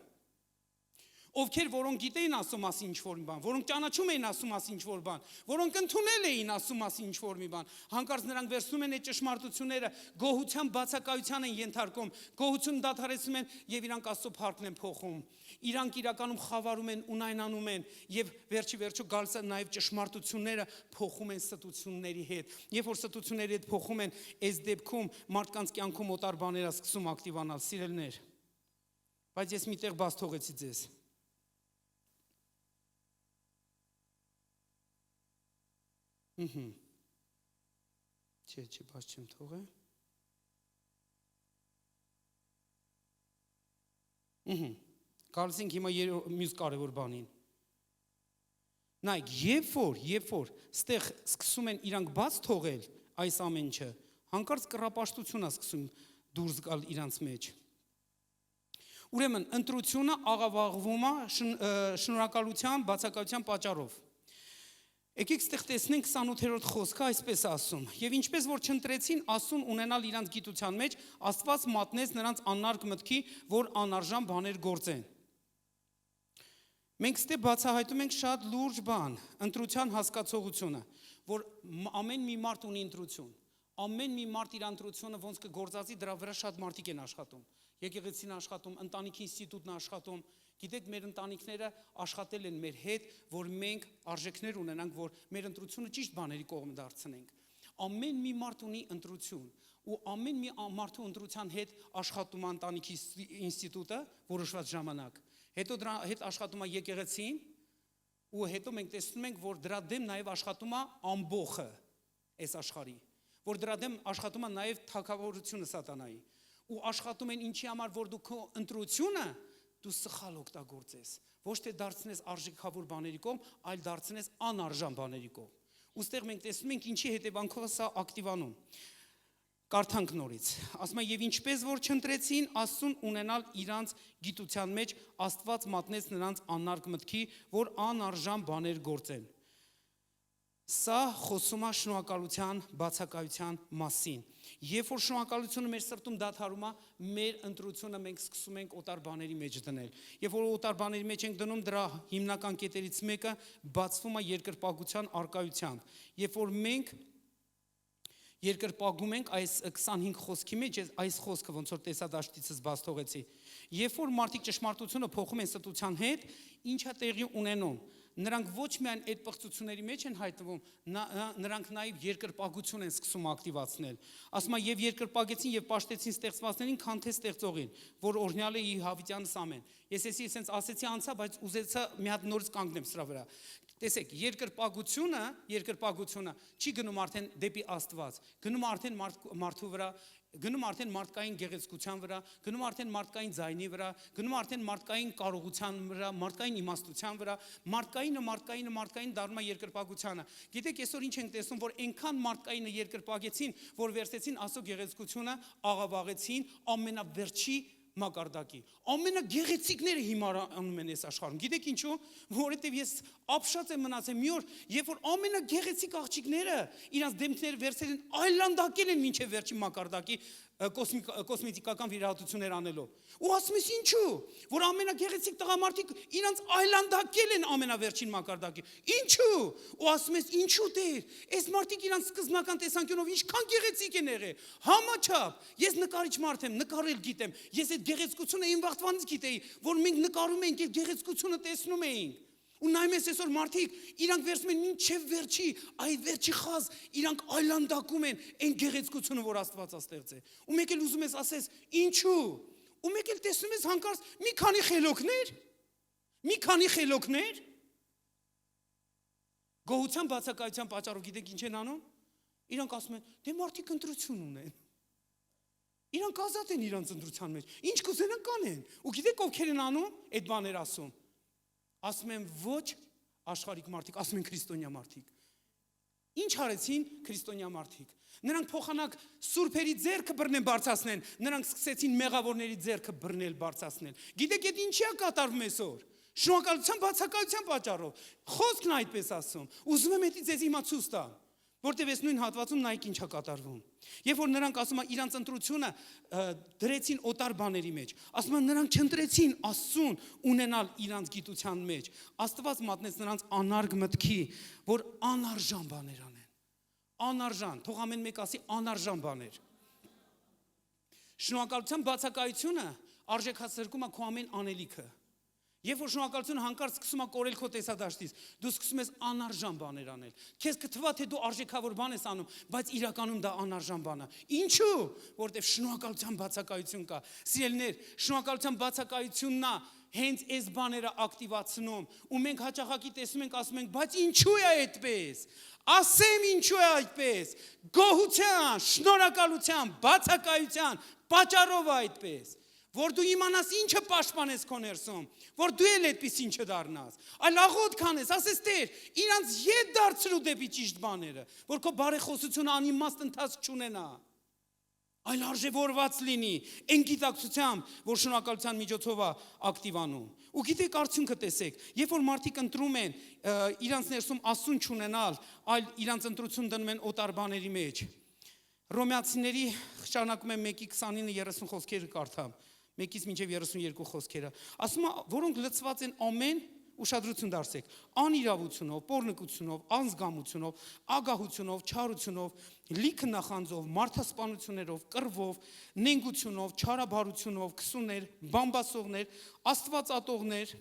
Ովքեր որոնք գիտեին Աստծո մասին ինչ-որ մի բան, որոնք ճանաչում էին Աստծո մասին ինչ-որ բան, որոնք ընդունել էին Աստծո մասին ինչ-որ մի բան, հանկարծ նրանք վերցնում են այդ ճշմարտությունները, գոհության բացակայության են ենթարկում, գոհություն դադարեցնում են եւ իրանք Աստծո փառքն են փոխում։ Իրանք իրականում խավարում են, ունայնանում են եւ վերջի գալիս է նաեւ ճշմարտությունները փոխում են ստությունների հետ։ Երբ որ ստությունների հետ փոխում են, այս դեպքում մարդկանց կյանքում օտար բաները սկսում ակտիվանալ, սիրելներ։ Բայց ես միտեղ բաց թողեցի ձեզ։ Չէ, բաց չեմ թողել։ Գալիս ենք հիմա մյուս կարևոր բանին։ Նայեք, երբ որ ստեղ սկսում են իրանք բաց թողել այս ամեն ինչը, հանկարծ կռապաշտություն է սկսում դուրս գալ իրանց մեջ։ Ուրեմն ընտրությունը աղավաղվում է շնորհակալության, բացակայության պատճառով։ Եկեք ստեղ տեսնենք 28-րդ խոսքը այսպես ասում. Եվ ինչպես որ չընտրեցին Աստծուն ունենալ իրանց գիտության մեջ, Աստված մատնեց նրանց անարգ մտքի, որ անարժան բաներ գործեն։ Մենք ստե բացահայտում ենք շատ լուրջ բան, ընտրության հասկացողությունը, որ ամեն մի մարդ ունի ընտրություն։ Ամեն մի մարդ իր ընտրությունը ոնց կգործածի, դրա վրա շատ մարդիկ են աշխատում։ Եկեղեցին աշխատում, ընտանիքի ինստիտուտն աշխատում։ Գիտեք, մեր ընտանիքները աշխատել են մեր հետ, որ մենք արժեքներ ունենանք, որ մեր ընտրությունը ճիշտ բաների կողմ դարձնենք։ Ամեն մի մարդ ունի ընտրություն, ու ամեն մի մարդու ընտրության հետ աշխատում է ընտանիքի ինստիտուտը որոշված ժամանակ։ Հետո դրա հետ աշխատում է եկեղեցին, ու հետո մենք տեսնում ենք, որ դրա դեմ նաև աշխատում է ամբոխը այս աշխարհի, որ դրա դեմ աշխատում է նաև թագավորությունը սատանայի, ու աշխատում են ինչի համար, որ դու քո ընտրությունը դու սխալ օգտագործես, ոչ թե դարձնես արժեքավոր բաների կողմ, այլ դարձնես անարժան բաների կողմ։ Ուստեղ մենք տեսնում ենք ինչի հետևանքով սա ակտիվանում։ Կարդանք նորից։ Ասում է, եւ ինչպես որ չընտրեցին Աստծուն ունենալ իրանց գիտության մեջ, Աստված մատնեց նրանց անարգ մտքի, որ անարժան բաներ գործեն։ Սա խոսում է շնորհակալության բացակայության մասին։ Երբ որ շնորհակալությունը մեր սրտում դադարում է, մեր ընտրությունը մենք սկսում ենք օտար բաների մեջ դնել։ Երբ որ օտար բաների մեջ ենք դնում, դրա հիմնական կետերից մեկը բացվում է երկրպագության արկայությամբ։ Երբ որ մենք երկրպագում ենք այս 25 խոսքի մեջ, այս խոսքը ոնց որ տեսադաշտիցս բաց թողեցի։ Երբ որ մարդիկ ճշմարտությունը փոխում են ստության հետ, ինչա տեղի ունենում։ Նրանք ոչ միայն այդ պղծությունների մեջ են հայտնվում, նրանք նաև երկրպագություն են սկսում ակտիվացնել։ Ասում է, եւ երկրպագեցին եւ պաշտեցին ստեղծվածներին, քան թե ստեղծողին, որ օրհնյալ է Հավիտյանս ամեն։ Ես էսենց ասեցի անցա, բայց ուզեցա մի հատ նորից կանգնեմ սրա վրա։ Տեսեք, երկրպագությունը չի գնում արդեն դեպի Աստված, գնում արդեն մարդու վրա, գնում արդեն մարդկային գեղեցկության վրա, գնում արդեն մարդկային ձայնի վրա, գնում արդեն մարդկային կարողության վրա, մարդկային իմաստության վրա, մարդկայինը դառնում է երկրպագությանը։ Գիտեք, այսօր ինչ ենք տեսնում, որ այնքան մարդկայինը երկրպագեցին, որ վերցեցին Աստծո գեղեցկությունը, աղավաղեցին ամենավերջի մակարդակի։ Ամենագեղեցիկները հիմա անում են այս աշխարհում։ Գիտեք ինչու? Որովհետև ես ապշած եմ մնացել մի օր, երբ որ ամենագեղեցիկ աղջիկները իրանց դեմքները վերցրել են, այլանդակել են մինչև վերջի մակարդակի կոսմետիկական վիրահատություններ անելով։ Ու ասում ես ինչու? Որ ամենագեղեցիկ տղամարդիկ իրանց այլանդակել են ամենավերջին մակարդակի։ Ինչու? Ու ասում ես ինչու Տեր? Այս մարդիկ իրանց սկզբնական տեսանկյունով ինչքան գեղեցիկ են եղել։ Համաչափ։ Ես նկարիչ մարդ եմ, նկարել գիտեմ։ Ես այդ գեղեցկությունը իմ վաղտվանից գիտեի, որ մենք նկարում ենք, այդ գեղեցկությունը տեսնում էինք։ Ու նայում ես այսօր մարդիկ, իրանք վերցնում են մինչև վերջի, այդ վերջի խազ, իրանք այլանդակում են այն գեղեցկությունը, որ Աստված է ստեղծել։ Ու մեկ էլ ուզում ես ասես, ինչու՞։ Ու մեկ էլ տեսնում ես հանկարծ մի քանի խելոքներ, գոհության բացակայության պատճառով գիտեք ինչ են անում։ Իրանք ասում են, դե մարդիկ ընտրություն ունեն։ Իրանք ազատ են իրանց ընտրության մեջ։ Ինչ կուզենան կանեն։ Ու գիտեք ովքեր են անում այդ բաներ ասում։ Ասում են ոչ աշխարհիկ մարդիկ, ասում են քրիստոնյա մարդիկ։ Ինչ արեցին քրիստոնյա մարդիկ։ Նրանք փոխանակ սուրբերի ձեռքը բռնեն բարձրացնեն, նրանք սկսեցին մեղավորների ձեռքը բռնել բարձրացնել։ Գիտեք այդ ինչի է կատարվում այսօր։ Շնորհակալության բացակայության պատճառով։ Խոսքն այդպես ասում։ Ուզում եմ դա ձեզ հիմա ցույց տամ, որտեղ այս նույն հատվածում նայեք ինչ է կատարվում։ Երբ որ նրանք ասում են իրանց ընտրությունը դրեցին օտար բաների մեջ, ասում են նրանք չընտրեցին Աստծուն ունենալ իրանց գիտության մեջ, Աստված մատնեց նրանց անարգ մտքի, որ անարժան բաներ անեն։ Անարժան, թող ամեն մեկ ասի անարժան բաներ։ Շնորհակալության բացակայությունը արժեքացրկում է քո ամեն անելիքը։ Երբ որ շնորհակալությունը հանկարծ սկսում է կորել քո տեսադաշտից, դու սկսում ես անարժան բաներ անել։ Քեզ կթվա թե դու արժեքավոր բան ես անում, բայց իրականում դա անարժան բան է։ Ինչու՞։ Որովհետև շնորհակալության բացակայություն կա։ Սիրելիներ, շնորհակալության բացակայությունն է հենց այս բաները ակտիվացնում, ու մենք հաճախակի տեսնում ենք, ասում ենք, բայց ինչու է այդպես։ Ասեմ ինչու է այդպես։ Գոհության, շնորհակալության, բացակայության պատճառով է այդպես։ Որ դու իմանաս ինչը պաշտպանես քո ներսում, որ դու էլ այդպես ինչը դառնաս, այլ աղոթք անես, ասես Տեր, իրանց ետ դարձրու դեպի ճիշտ բաները, որ քո բարեխոսությունը անիմաստ ընթացք չունենա։ այլ արժևորված լինի այն գիտակցությամբ, որ շնորհակալության միջոցով է ակտիվանում։ Ու գիտեք, արդյունքը տեսեք, երբ որ մարդիկ ընտրում են իրանց ներսում Աստծուն չունենալ, այլ իրանց ընտրություն դնում են օտար բաների մեջ։ Ռոմեացիների շարունակում եմ 1:29-30 խոսքերը կարդամ, 1-ից մինչև 32 խոսքերը։ Ասում է, որոնք լցված են ամեն ուշադրություն դարձեք, անիրավությունով, պոռնկությունով, անզգամությունով, ագահությունով, չարությունով, լիքը նախանձով, մարդասպանություններով, կռվով, նենգությունով, չարաբարությունով, քսուներ, բամբասողներ, աստվածատողներ,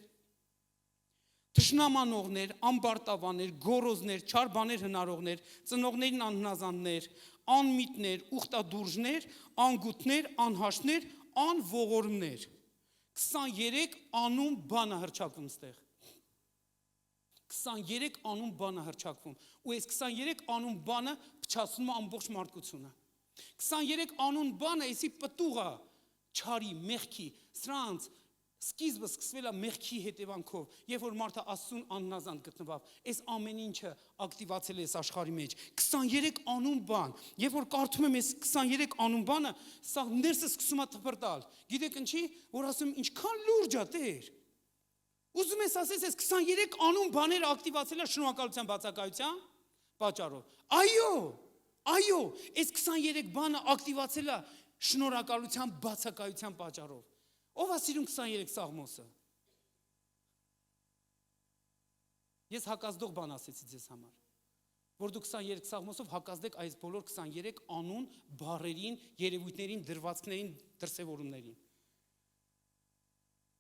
թշնամանողներ, ամբարտավաններ, գոռոզներ, չար բաներ հնարողներ, ծնողներին անհնազանդներ, անմիտներ, ուխտադուրժներ, անգութներ, անհաշտներ, անողորմներ։ 23 անուն բան է հռչակվում ստեղ։ 23 անուն բան է հռչակվում։ Ու այս 23 անուն բանը փչացնում է ամբողջ մարդկությունը։ 23 անուն բանը էսի պտուղը չարի, մեղքի, սրանց սկիզբը սկսվել է մեղքի հետևանքով, երբ որ մարդը Աստծուն անհնազանդ գտնվավ, այս ամեն ինչը ակտիվացել է այս աշխարհի մեջ։ 23 անուն բան, երբ որ կարդում եմ այս 23 անուն բանը, սա ներսը սկսում է թփրտալ։ Գիտեք ինչի, որ ասում ինչքան լուրջ է Տեր։ Ուզում ես ասես, այս 23 անուն բաները ակտիվացել է շնորհակալության բացակայության պատճառով։ Այո, այս 23 բանը ակտիվացել է շնորհակալության բացակայության պատճառով։ Ով է սիրում 23 Սաղմոսը։ Ես հակազդող բան ասեցի ձեզ համար, որ դու 23 Սաղմոսով հակազդեք այս բոլոր 23 անուն բառերին, երևույթներին, դրվածքներին, դրսևորումներին։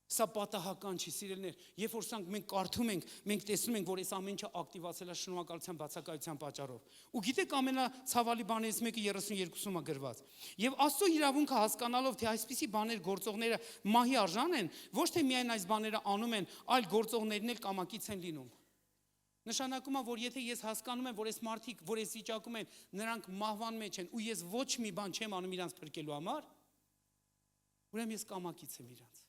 Սա պատահական չի, սիրելիներ, երբ որ սրանք մենք կարդում ենք, մենք տեսնում ենք, որ այս ամեն ինչը ակտիվացել է շնորհակալության բացակայության պատճառով։ Ու գիտեք ամենացավալի բաներից մեկը 32-ում է գրված։ Եվ Աստծո իրավունքը հասկանալով, թե այսպիսի բաներ գործողները մահի արժան են, ոչ թե միայն այս բաները անում են, այլ գործողներն էլ կամակից են լինում։ Նշանակում է, որ եթե ես հասկանում եմ, որ այս մարդիկ, որ այս վիճակում են, նրանք մահվան մեջ են, ու ես ոչ մի բան չեմ անում իրանց փրկելու համար, ուրեմն ես կամակից եմ իրանց։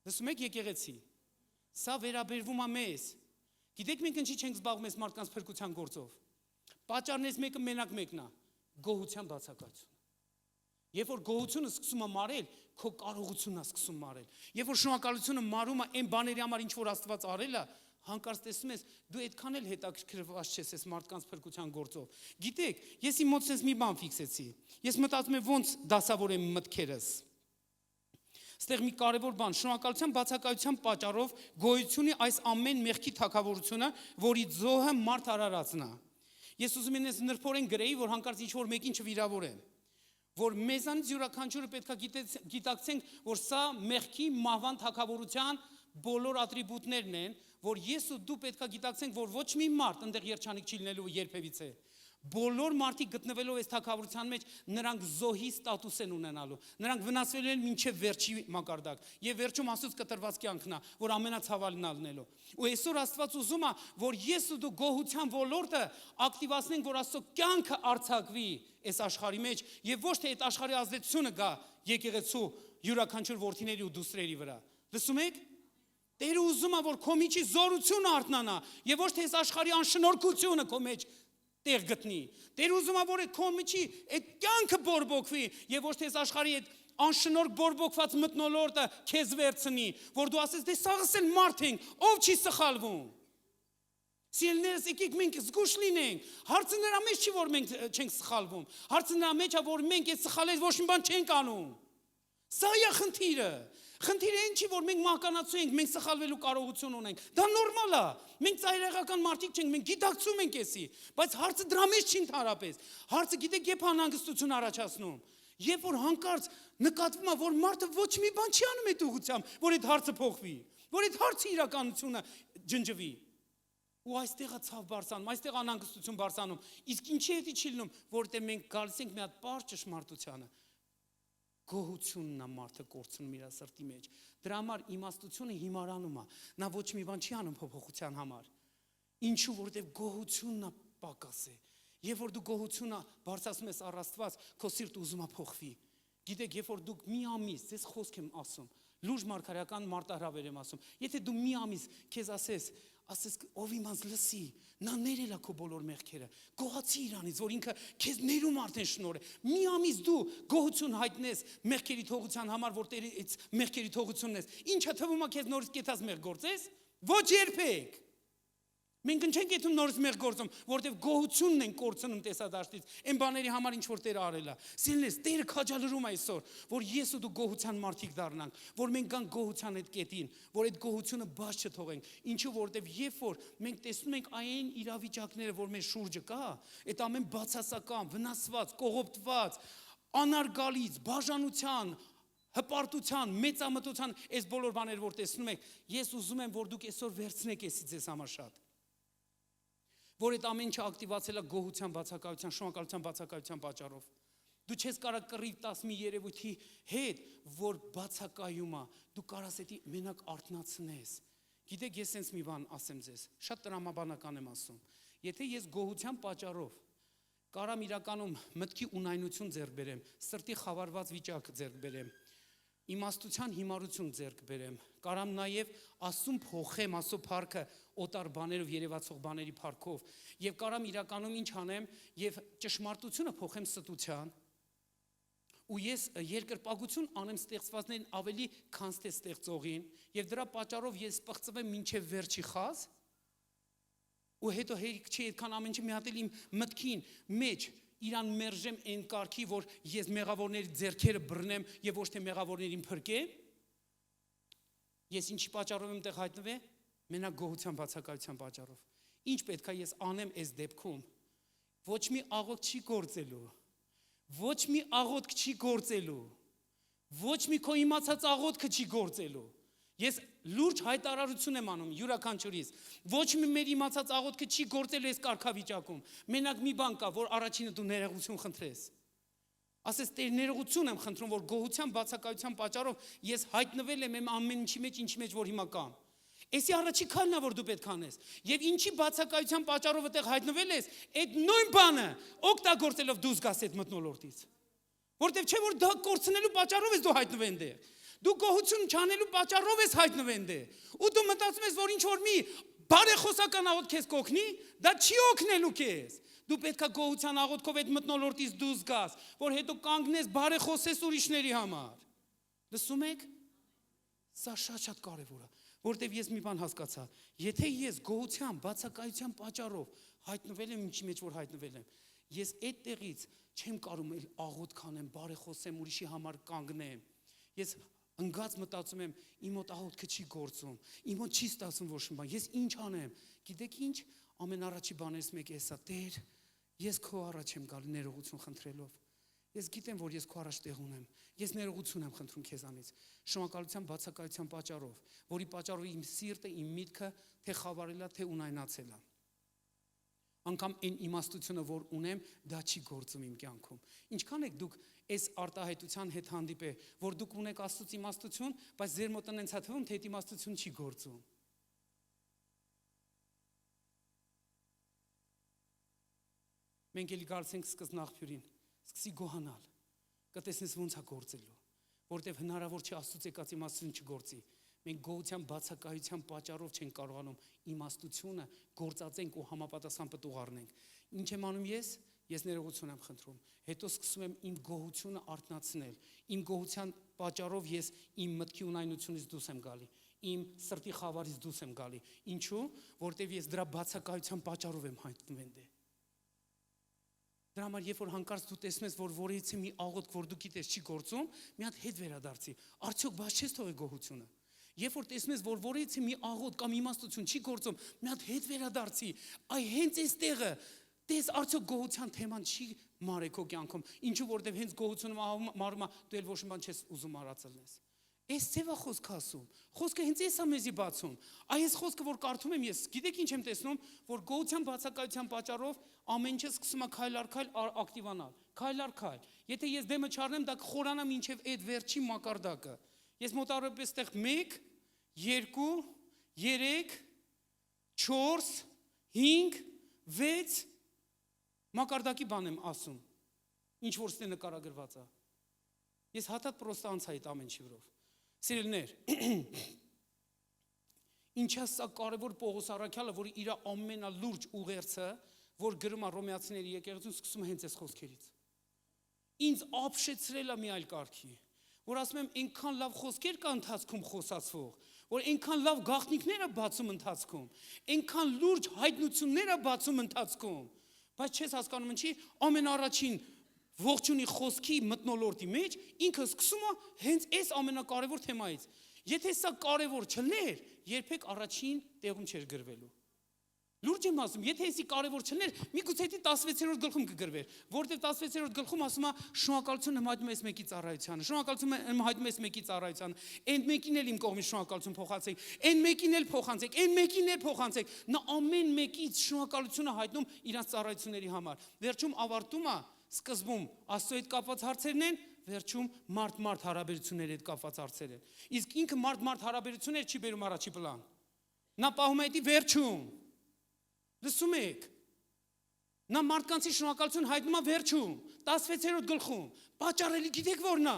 Լսում եք եկեղեցի, սա վերաբերվում է մեզ։ Գիտեք մենք ինչի չենք զբաղվում այս մարդկանց փրկության գործով։ Պատճառներից մեկը մենակ մեկն է՝ գոհության բացակայությունը։ Երբ որ գոհությունը սկսում է մարել, քո կարողությունն է սկսում մարել։ Երբ որ շնորհակալությունը մարում է այն բաների համար, ինչ որ Աստված արել է, հանկարծ տեսնում ես, դու այդքան էլ հետաքրքրված չես այս մարդկանց փրկության գործով։ Գիտեք, ես իմ մոտ մի բան ֆիքսեցի։ Ես մտածում եմ ոնց դասավորեմ մտքերս։ Ստեղ մի կարևոր բան, շնորհակալության բացակայության պատճառով գոյությունի այս ամեն մեղքի թագավորությունը, որի զոհը մարդ արարածն է։ Ես ուզում եմ նրբորեն գրեի, որ հանկարծ ինչ-որ մեկին չվիրավորեմ, որ մեզանից յուրաքանչյուրը պետք է գիտակցենք, որ սա մեղքի մահվան թագավորության բոլոր ատրիբուտներն են, որ ես ու դու պետք է գիտակցենք, որ ոչ մի մարդ այնտեղ երջանիկ չի լինելու երբևիցե։ Բոլոր մարդիկ գտնվելով այս թագավորության մեջ, նրանք զոհի ստատուս են ունենալու։ Նրանք վնասվելու են մինչև վերջի մակարդակ։ Եվ վերջում Աստծուց կտրված կյանքն է, որ ամենացավալին ալնելու։ Ու այսօր Աստված ուզում է, որ ես ու դու գոհության ոլորտը ակտիվացնենք, որ Աստծո կյանքը արձակվի այս աշխարհի մեջ, եւ ոչ թե այդ աշխարհի ազդեցությունը գա եկեղեցու յուրաքանչյուր որդիների ու դուստրերի վրա։ Լսում եք։ Տերը ուզում է, որ քո միջի զորությունը արթնանա, եւ ոչ թե այս աշխարհի անշնորհքությունը քո մեջ տեղ գտնի։ Տեր ուզում է, որ քո միջի այդ կյանքը բորբոքվի եւ ոչ թե այս աշխարհի այդ անշնորհք բորբոքված մթնոլորտը քեզ վերցնի, որ դու ասես, դե սաղս էլ մարդ ենք, ով չի սխալվում։ Սիրելիներս, եկեք մենք զգուշ լինենք։ Հարցը նրա մեջ չի, որ մենք չենք սխալվում։ Հարցը նրա մեջ է, որ մենք այդ սխալից ոչ մի բան չենք անում։ Սա է խնդիրը։ Խնդիրը այն չի, որ մենք մահկանացու ենք, մենք սխալվելու կարողություն ունենք։ Դա նորմալ է։ Մենք ծայրահեղական մարդիկ չենք, մենք գիտակցում ենք էսի, բայց հարցը դրա մեջ չի ընդհանրապես։ Հարցը գիտեք երբ անհանգստություն առաջացնում։ Երբ որ հանկարծ նկատվում է, որ մարդը ոչ մի բան չի անում այդ ուղղությամբ, որ այդ հարցը փոխվի, որ այդ հարցի իրականությունը ջնջվի։ Ու այստեղ է ցավ բարձանում, այստեղ անհանգստություն բարձանում։ Իսկ ինչի հետի չի լինում, որտեղ մենք գալիս ենք մի հատ պարզ ճշմարտությանը։ Գոհությունն է մարդը կորցնում իր սրտի մեջ։ Դրա համար իմաստությունը հիմարանում է։ Նա ոչ մի բան չի անում փոփոխության համար։ Ինչու, որտեղ գոհությունն է պակաս է։ Երբ որ դու գոհությունը բարձրացնում ես առ Աստված, քո սիրտը ուզում է փոխվի։ Գիտեք, երբ որ դուք մի ամիս, ես խոսք եմ ասում, Լուրջ մարգարեական մարտահրավեր եմ ասում։ Եթե դու մի ամիս քեզ ասես ով իմանց լսի, նա ներել է քո բոլոր մեղքերը, գոհացի իրանից, որ ինքը քեզ ներում արդեն շնորհ է։ Մի ամիս դու գոհություն հայտնես մեղքերի թողության համար, որ Տերից մեղքերի թողությունն ես։ Ինչա թվում է քեզ նորից կեթած մեղ գործես։ Ոչ երբեք։ Մենք չենք եթում նորից մեղ գործում, որտեվ գոհությունն են կորցնում տեսադաշտից, այն բաների համար ինչ որ Տերը արել է։ Սիրելիներ, Տերը քաջալերում է այսօր, որ ես ու դու գոհության մարդիկ դառնանք, որ մենք գանք գոհության այդ կետին, որ այդ գոհությունը բաց չթողենք։ Ինչու որտեվ երբ որ մենք տեսնում ենք այն իրավիճակները, որ մեր շուրջը կա, այդ ամեն բացասական, վնասված, կողոպտված, անարգալից, բաժանության, հպարտության, մեծամտության այս բոլոր բաները որ տեսնում եք, ես ուզում եմ, որ դուք այսօր վերցնեք էսից ձեզ համար շատ։ Որ այդ ամեն ինչը ակտիվացել է գոհության բացակայության, շնորհակալության բացակայության պատճառով։ Դու չես կարող կռիվ տաս մի երևույթի հետ, որ բացակայում է, դու կարաս դա մենակ արթնացնես։ Գիտեք, ես sense մի բան ասեմ ձեզ, շատ տրամաբանական եմ ասում։ Եթե ես գոհության պատճառով կարամ իրականում մտքի ունայնություն ձեռք բերեմ, սրտի խավարված վիճակ ձեռք բերեմ, իմաստության հիմարություն ձեռք բերեմ, կարամ նաև ասում փոխեմ ասո փառքը օտար բաներով երևացող բաների փառքով եւ կարամ իրականում ինչ անեմ եւ ճշմարտությունը փոխեմ ստության ու ես երկրպագություն անեմ ստեղծվածներին ավելի քան թե ստեղծողին եւ դրա պատճառով ես սպղծվեմ մինչեւ վերջի խազ ու հետո հերիք չի այդքան ամեն ինչ մի հատ էլ իմ մտքին մեջ իրան մերժեմ այն կարգի, որ ես մեղավորների ձեռքերը բռնեմ եւ ոչ թե մեղավորներին փրկեմ։ Ես ինչի պատճառով եմ տեղ հայտնվել, մենակ գոհության բացակայության պատճառով։ Ինչ պետք է ես անեմ այս դեպքում։ Ոչ մի աղոթք չի գործելու։ Ոչ մի աղոթք չի գործելու։ Ոչ մի քո իմացած աղոթքը չի գործելու։ Ես լուրջ հայտարարություն եմ անում յուրաքանչյուրիս։ Ոչ մի մեր իմացած աղոթքը չի գործելու այս կարգավիճակում։ Մենակ մի բան կա, որ առաջինը դու ներողություն խնդրես։ Ասես Տեր ներողություն եմ խնդրում, որ գոհության բացակայության պատճառով ես հայտնվել եմ ամեն ինչի մեջ, որ հիմա կամ։ Էսի առաջի քայլն է, որ դու պետք անես։ Եվ ինչի բացակայության պատճառով այդտեղ հայտնվել ես, այդ նույն բանը օգտագործելով դու զգաս այդ մթնոլորտից։ Որտեվ չէ որ դա կորցնելու պատճառով ես դու հայտնվել այնտեղ։ Դու գոհություն չանելու պատճառով ես հայտնվել այնտեղ։ Ու դու մտածում ես, որ ինչ որ մի բարեխոսական աղոթք քեզ կօգնի, դա չի օգնելու քեզ։ Դու պետք է գոհության աղոթքով այդ մթնոլորտից դուրս գաս, որ հետո կանգնես բարեխոսես ուրիշների համար։ Լսում եք։ Սա շատ կարևոր է, որտեվ ես մի բան հասկացա։ Եթե ես գոհության բացակայության պատճառով հայտնվել եմ ինչի մեջ որ հայտնվել եմ, ես այդ տեղից չեմ կարող էլ աղոթք անեմ, բարեխոսեմ, ուրիշի համար կանգնեմ։ Ես ընկած մտածում եմ, իմ մոտ աղոթքը չի գործում, իմ մոտ չի ստացվում ոչ մի բան, ես ինչ անեմ։ Գիտեք ինչ, ամենառաջի բաներից մեկը էսա, Տեր, ես քո առաջ եմ գալի ներողություն խնդրելով։ Ես գիտեմ, որ ես քո առաջ տեղ ունեմ։ Ես ներողություն եմ խնդրում քեզանից, շնորհակալության բացակայության պատճառով, որի պատճառով իմ սիրտը, իմ միտքը թե խավարել է, թե ունայնացել է։ Անկամ այն իմաստությունը, որ ունեմ, դա չի գործում իմ կյանքում։ Ինչքան եք դուք այս արտահայտության հետ հանդիպե, որ դուք ունեք Աստծո իմաստություն, բայց ձեր մոտ այնց է թվում, թե այդ իմաստություն չի գործում։ Մենք էլի գալիս ենք սկզբնաղբյուրին, սկսի գոհանալ, կտեսնես ոնց է գործելու, որտեվ հնարավոր չէ Աստծո եկած իմաստություն չգործի։ Մենք գոհության բացակայության պատճառով չենք կարողանում իմաստությունը գործածենք ու համապատասխան պտուղ առնենք։ Ինչ եմ անում ես ներողություն եմ խնդրում, հետո սկսում եմ իմ գոհությունը արթնացնել, իմ գոհության պատճառով ես իմ մտքի ունայնությունից դուրս եմ գալի, իմ սրտի խավարից դուրս եմ գալի։ Ինչու՞, որտեվ ես դրա բացակայության պատճառով եմ հայտնվում այնտեղ։ Դրա համար երբ որ հանկարծ դու տեսնում ես, որ որից մի աղոթք, որ դու գիտես չի գործում, մի հատ հետ վերադարձի, արդյոք բաց չես թողի գոհությունը։ Երբ որ տեսնում ես, որ որից մի աղոթք կամ իմաստություն չի գործում, մի հատ հետ վերադարձի, այ հենց այս տեղը տես արդյոք գոհության թեման չի մարե քո կյանքում, ինչու որտեվ հենց գոհությունը մարում է, դու էլ ոչ մի բան չես ուզում արածելնես։ Այս ծևա խոսքը ասում, խոսքը հենց էս է մեզի բացում։ Այս խոսքը որ կարդում եմ ես, գիտեք ինչ եմ տեսնում, որ գոհության բացակայության պատճառով ամեն ինչը սկսում է քայլ առ քայլ ակտիվանալ, քայլ առ քայլ։ Եթե ես դեմը չառնեմ, դա կխորանա մինչև այդ վերջի մակարդակը։ Ես մոտավորապես այդտեղ 1, 2, 3, 4, 5, 6 մակարդակի բան եմ ասում, ինչ որ ստե նկարագրված է։ Ես հատատ պրոստը անցա այդ ամեն ինչի վրով։ Սիրելիներ, ինչա սա կարևոր Պողոս առաքյալը, որ իր ամենալուրջ ուղերձը, որ գրում է Հռոմեացիների եկեղեցուն, սկսում է հենց այս խոսքերից։ Ինձ ապշեցրել է մի այլ կարգի, որ ասում եմ, այնքան լավ խոսքեր կա ընթացքում խոսացվող, որ այնքան լավ գաղտնիքներ է բացում ընթացքում, այնքան լուրջ հայտնություններ է բացում ընթացքում, բայց չես հասկանում ինչի, ամենաառաջին ողջունի խոսքի մթնոլորտի մեջ ինքը սկսում է հենց այս ամենակարևոր թեմայից։ Եթե սա կարևոր չլներ, երբեք առաջին տեղում չէր գրվելու։ Լուրջ եմ ասում, եթե էսի կարևոր չլներ, միգուցե դա 16-րդ գլխում կգրվեր, որտեղ 16-րդ գլխում ասում է շնորհակալություն հմայտում ես մեկի ծառայությանը, շնորհակալություն հմայտում ես մեկի ծառայությանը, այն մեկին էլ իմ կողմից շնորհակալություն փոխանցեք, այն մեկին էլ փոխանցեք, այն մեկին էլ փոխանցեք։ Նա ամեն մեկից շնորհակալությունը հայտնում իրանց ծառայությունների համար։ Վերջում ավարտում է, սկզբում Աստծո հետ կապված հարցերն են, վերջում մարդ-մարդ հարաբերությունների հետ կապված հարցեր են։ Իսկ ինքը մարդ-մարդ հարաբերություններ չի բերում առաջի պլան։ Նա պահում է դա վերջում։ Լսում եք։ Նա մարդկանցի շնորհակալություն հայտնում է վերջում, 16-րդ գլխում։ Պատճառը գիտեք որն է,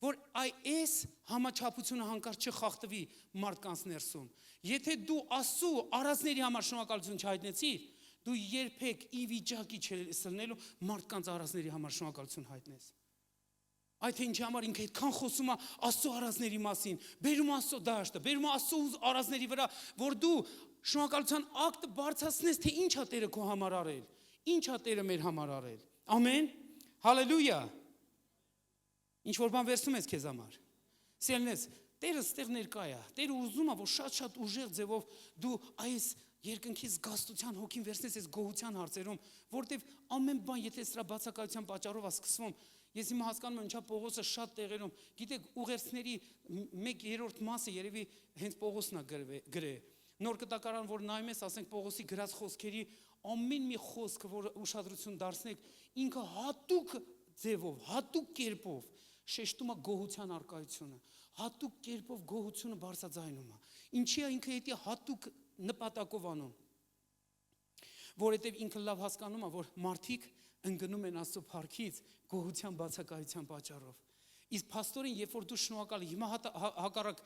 որ այս համաչափությունը հանկարծ չխախտվի մարդկանց ներսում։ Եթե դու Աստծո արածների համար շնորհակալություն չհայտնեցիր, դու երբեք ի վիճակի չես լինելու մարդկանց արածների համար շնորհակալություն հայտնես։ Այդ թե ինչի համար ինքը այդքան խոսում է Աստծո արածների մասին, բերում Աստծո դաշտը, բերում Աստծո արածների վրա, որ դու շնորհակալության ակտը բարձրացնես, թե ինչ է Տերը քո համար արել, ինչ է Տերը մեր համար արել։ Ամեն։ Հալելույա։ Ինչ որ բան վերցնում ես քեզ համար։ Սիրելիներ, Տերը ստեղ ներկա է։ Տերը ուզում է, որ շատ ուժեղ ձևով դու այս երկնքի զգաստության հոգին վերցնես այս գոհության հարցերում, որտեվ ամեն բան, եթե սրա բացակայության պատճառով է սկսվում, ես հիմա հասկանում եմ, ինչա Պողոսը շատ տեղերում, գիտեք, ուղերձների 1/3 մասը երևի հենց Պողոսն է գրել։ Նոր կտակարան, որ նայում ես, ասենք Պողոսի գրած խոսքերի ամեն մի խոսքը, որ ուշադրություն դարձնեք, ինքը հատուկ ձևով, հատուկ կերպով շեշտում է գոհության արկայությունը, հատուկ կերպով գոհությունը բարձրաձայնում է։ Ինչի է ինքը դա հատուկ նպատակով անում, որովհետև ինքը լավ հասկանում է, որ մարդիկ ընկնում են Աստծո փառքից գոհության բացակայության պատճառով։ Իսկ փաստորեն, երբ որ դու շնորհակալ ես, հիմա հակառակ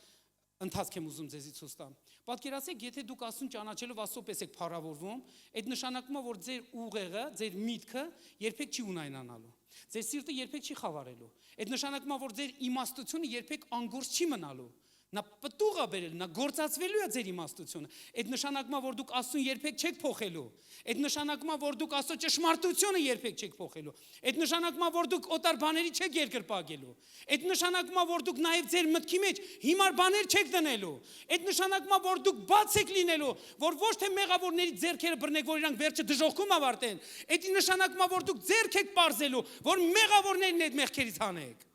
ընթացք եմ ուզում ձեզի ցույց տամ։ Պատկերացեք, եթե դուք Աստծուն ճանաչելով Աստծո պես եք փառավորվում, այդ նշանակում է, որ ձեր ուղեղը, ձեր միտքը երբեք չի ունայնանալու։ Ձեր սիրտը երբեք չի խավարելու։ Այդ նշանակում է, որ ձեր իմաստությունը երբեք անգործ չի մնալու։ Նա պտուղ է բերել, նա գործածվելու է ձեր իմաստությունը։ Այդ նշանակում է, որ դուք Աստծուն երբեք չեք փոխելու։ Այդ նշանակում է, որ դուք Աստծո ճշմարտությունը երբեք չեք փոխելու։ Այդ նշանակում է, որ դուք օտար բաների չեք երկրպագելու։ Այդ նշանակում է, որ դուք նաև ձեր մտքի մեջ հիմար բաներ չեք դնելու։ Այդ նշանակում է, որ դուք բաց եք լինելու, որ ոչ թե մեղավորների ձեռքերը բռնեք, որ իրանք վերջը դժոխքում ավարտեն։ Այդ նշանակում է, որ դուք ձեռք եք պարզելու, որ մեղավորներն այդ մեղքերից հանեք։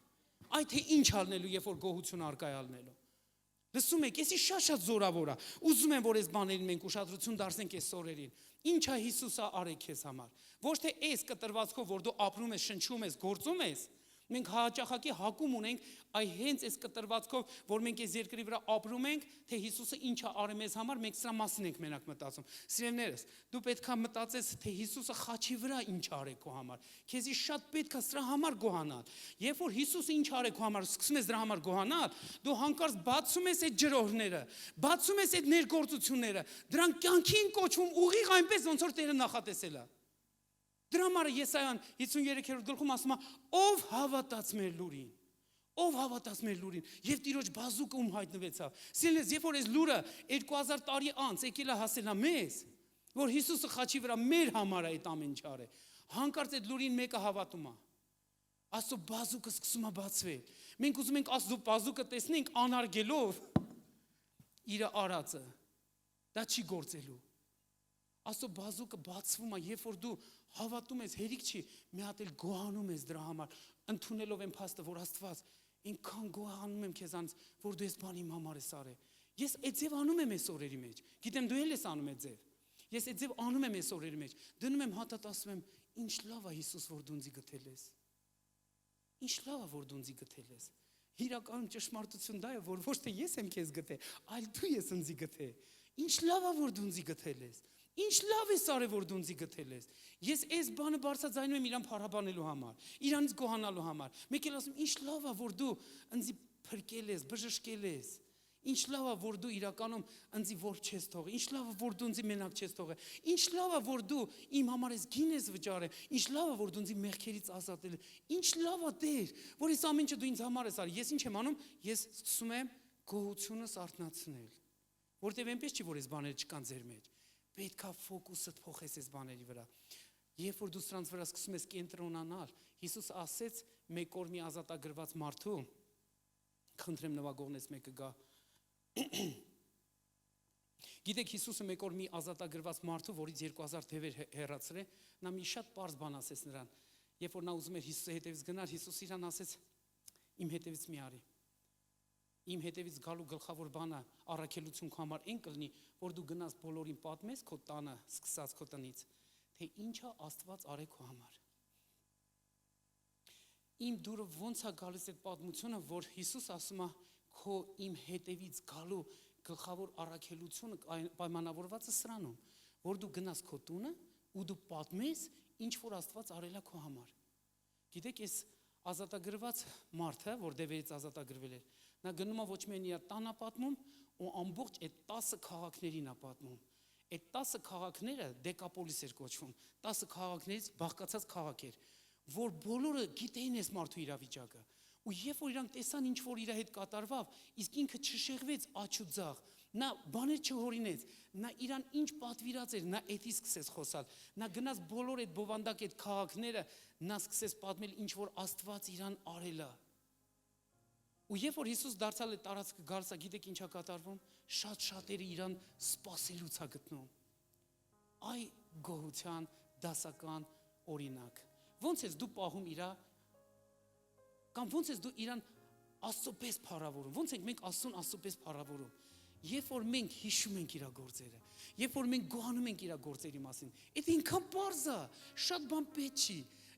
Այդ թե ինչ ալնելու, երբ որ գոհություն արկայալնելու։ Լսում եք, էսի շատ զորավոր է։ Ուզում եմ, որ այս բաներին մենք ուշադրություն դարձնենք այս օրերին։ Ինչ է Հիսուսը արել քեզ համար։ Ոչ թե այս կտրվածքով, որ դու ապրում ես, շնչում ես, գործում ես, մենք հաճախակի հակում ունենք այ հենց այս կտրվածքով, որ մենք այս երկրի վրա ապրում ենք, թե Հիսուսը ինչ է արել մեզ համար, մենք սրա մասին ենք մենակ մտածում։ Սիրելիներս, դու պետք է մտածես, թե Հիսուսը խաչի վրա ինչ արել քո համար։ Քեզի շատ պետք է սրա համար գոհանալ։ Երբ որ Հիսուսը ինչ արել քո համար, սկսում ես դրա համար գոհանալ, դու հանկարծ բացում ես այդ ջրօրները, բացում ես այդ ներգործությունները, դրանք կյանքի են կոչվում ուղիղ այնպես, ոնց որ Տերը նախատեսել է։ Դրա համար Եսայան 53-րդ գլխում ասում է. ով հավատաց մեր լուրին, ով հավատաց մեր լուրին, եւ Տիրոջ բազուկը ում հայտնվեցավ։ Սիրելիներ, երբ որ այս լուրը 2000 տարի անց եկել է հասել է մեզ, որ Հիսուսը խաչի վրա մեր համար է այդ ամեն ինչ արել, հանկարծ այդ լուրին մեկը հավատում է։ Աստծո բազուկը սկսում է բացվել։ Մենք ուզում ենք Աստծո բազուկը տեսնենք անարգելով իր արածը։ Դա չի գործելու։ Աստծո բազուկը բացվում է, երբ որ դու հավատում ես, հերիք չի, մի հատ էլ գոհանում ես դրա համար, ընդունելով այն փաստը, որ Աստված այնքան գոհանում եմ քեզանից, որ դու այս բանը իմ համար ես արել։ Ես այդ ձև անում եմ այս օրերի մեջ։ Գիտեմ դու էլ ես անում այդ ձև։ Ես այդ ձև անում եմ այս օրերի մեջ։ Դնում եմ հատատ ասում եմ, ինչ լավ է Հիսուս, որ դու ինձ գտել ես։ Ինչ լավ է, որ դու ինձ գտել ես։ Իրականում ճշմարտություն դա է, որ ոչ թե ես եմ քեզ գտել, այլ դու ես ինձ գտել։ Ինչ լավ է, որ դու ինձ գտել ես։ Ինչ լավ ես արել, որ դու ինձ գտել ես։ Ես այս բանը բարձրացնում եմ իրան փառաբանելու համար, իրանից գոհանալու համար։ Մեկ էլ ասում, ինչ լավ է, որ դու ինձ փրկել ես, բժշկել ես։ Ինչ լավ է, որ դու իրականում ինձ որ չես թողել։ Ինչ լավ է, որ դու ինձ մենակ չես թողել։ Ինչ լավ է, որ դու իմ համար ես գին ես վճարել։ Ինչ լավ է, որ դու ինձ մեղքերից ազատել ես։ Ինչ լավ է, Տեր, որ այս ամեն ինչը դու ինձ համար ես արել։ Ես ինչ եմ անում։ Ես սկսում եմ գոհությունս արթնացնել։ Որտեւ այնպես չի, որ այս բաները չկան ձեր մեջ։ Պետք է ֆոկուսդ փոխես այս բաների վրա։ Երբ որ դու սրանց վրա սկսում ես կենտրոնանալ, Հիսուս ասեց մեկ օր մի ազատագրված մարդու, խնդրեմ նվագողնես մեկը գա։ Գիտեք, Հիսուսը մեկ օր մի ազատագրված մարդու, որից 2000 թևեր հեռացրել, նա մի շատ պարզ բան ասեց նրան։ Երբ որ նա ուզում էր Հիսուսի հետևից գնալ, Հիսուս իրան ասեց. իմ հետևից մի արի։ Իմ հետևից գալու գլխավոր բանը առաքելություն քո համար այն կլինի, որ դու գնաս բոլորին պատմես քո տանը, սկսած քո տնից, թե ինչա Աստված արել քո համար։ Իմ դուրը ոնց է գալիս այդ պատմությունը, որ Հիսուս ասում է քո իմ հետևից գալու գլխավոր առաքելությունը պայմանավորված է սրանում, որ դու գնաս քո տունը ու դու պատմես ինչ որ Աստված արել է քո համար։ Գիտեք, այս ազատագրված մարդը, որ դևերից ազատագրվել էր, նա գնում է ոչ միայն իր տանը պատմում, ու ամբողջ այդ 10 քաղաքներին է պատմում։ Այդ 10 քաղաքները Դեկապոլիս էր կոչվում, 10 քաղաքներից բաղկացած քաղաք էր, որ բոլորը գիտեին այս մարդու իրավիճակը։ Ու երբ որ իրանք տեսան ինչ որ իր հետ կատարվավ, իսկ ինքը չշեղվեց աչ ու ձախ, նա բաներ չհորինեց, նա իրան ինչ պատվիրած էր, նա էդի սկսեց խոսալ, նա գնաց բոլոր այդ բովանդակ այդ քաղաքները, նա սկսեց պատմել ինչ որ Աստված իրան արել է։ Ու երբ որ Հիսուս դարձյալ է տարածքը գալիս է, գիտեք ինչա կատարվում, շատ-շատերը իրան սպասելուց է գտնում։ Այ գոհության դասական օրինակ։ Ոնց ես դու պահում իրա, կամ ոնց ես դու իրան Աստծո պես փառավորում, ոնց ենք մենք Աստծուն Աստծո պես փառավորում։ Երբ որ մենք հիշում ենք իր գործերը, երբ որ մենք գոհանում ենք իր գործերի մասին, այդ ինքան պարզ է, շատ բան պետք չի։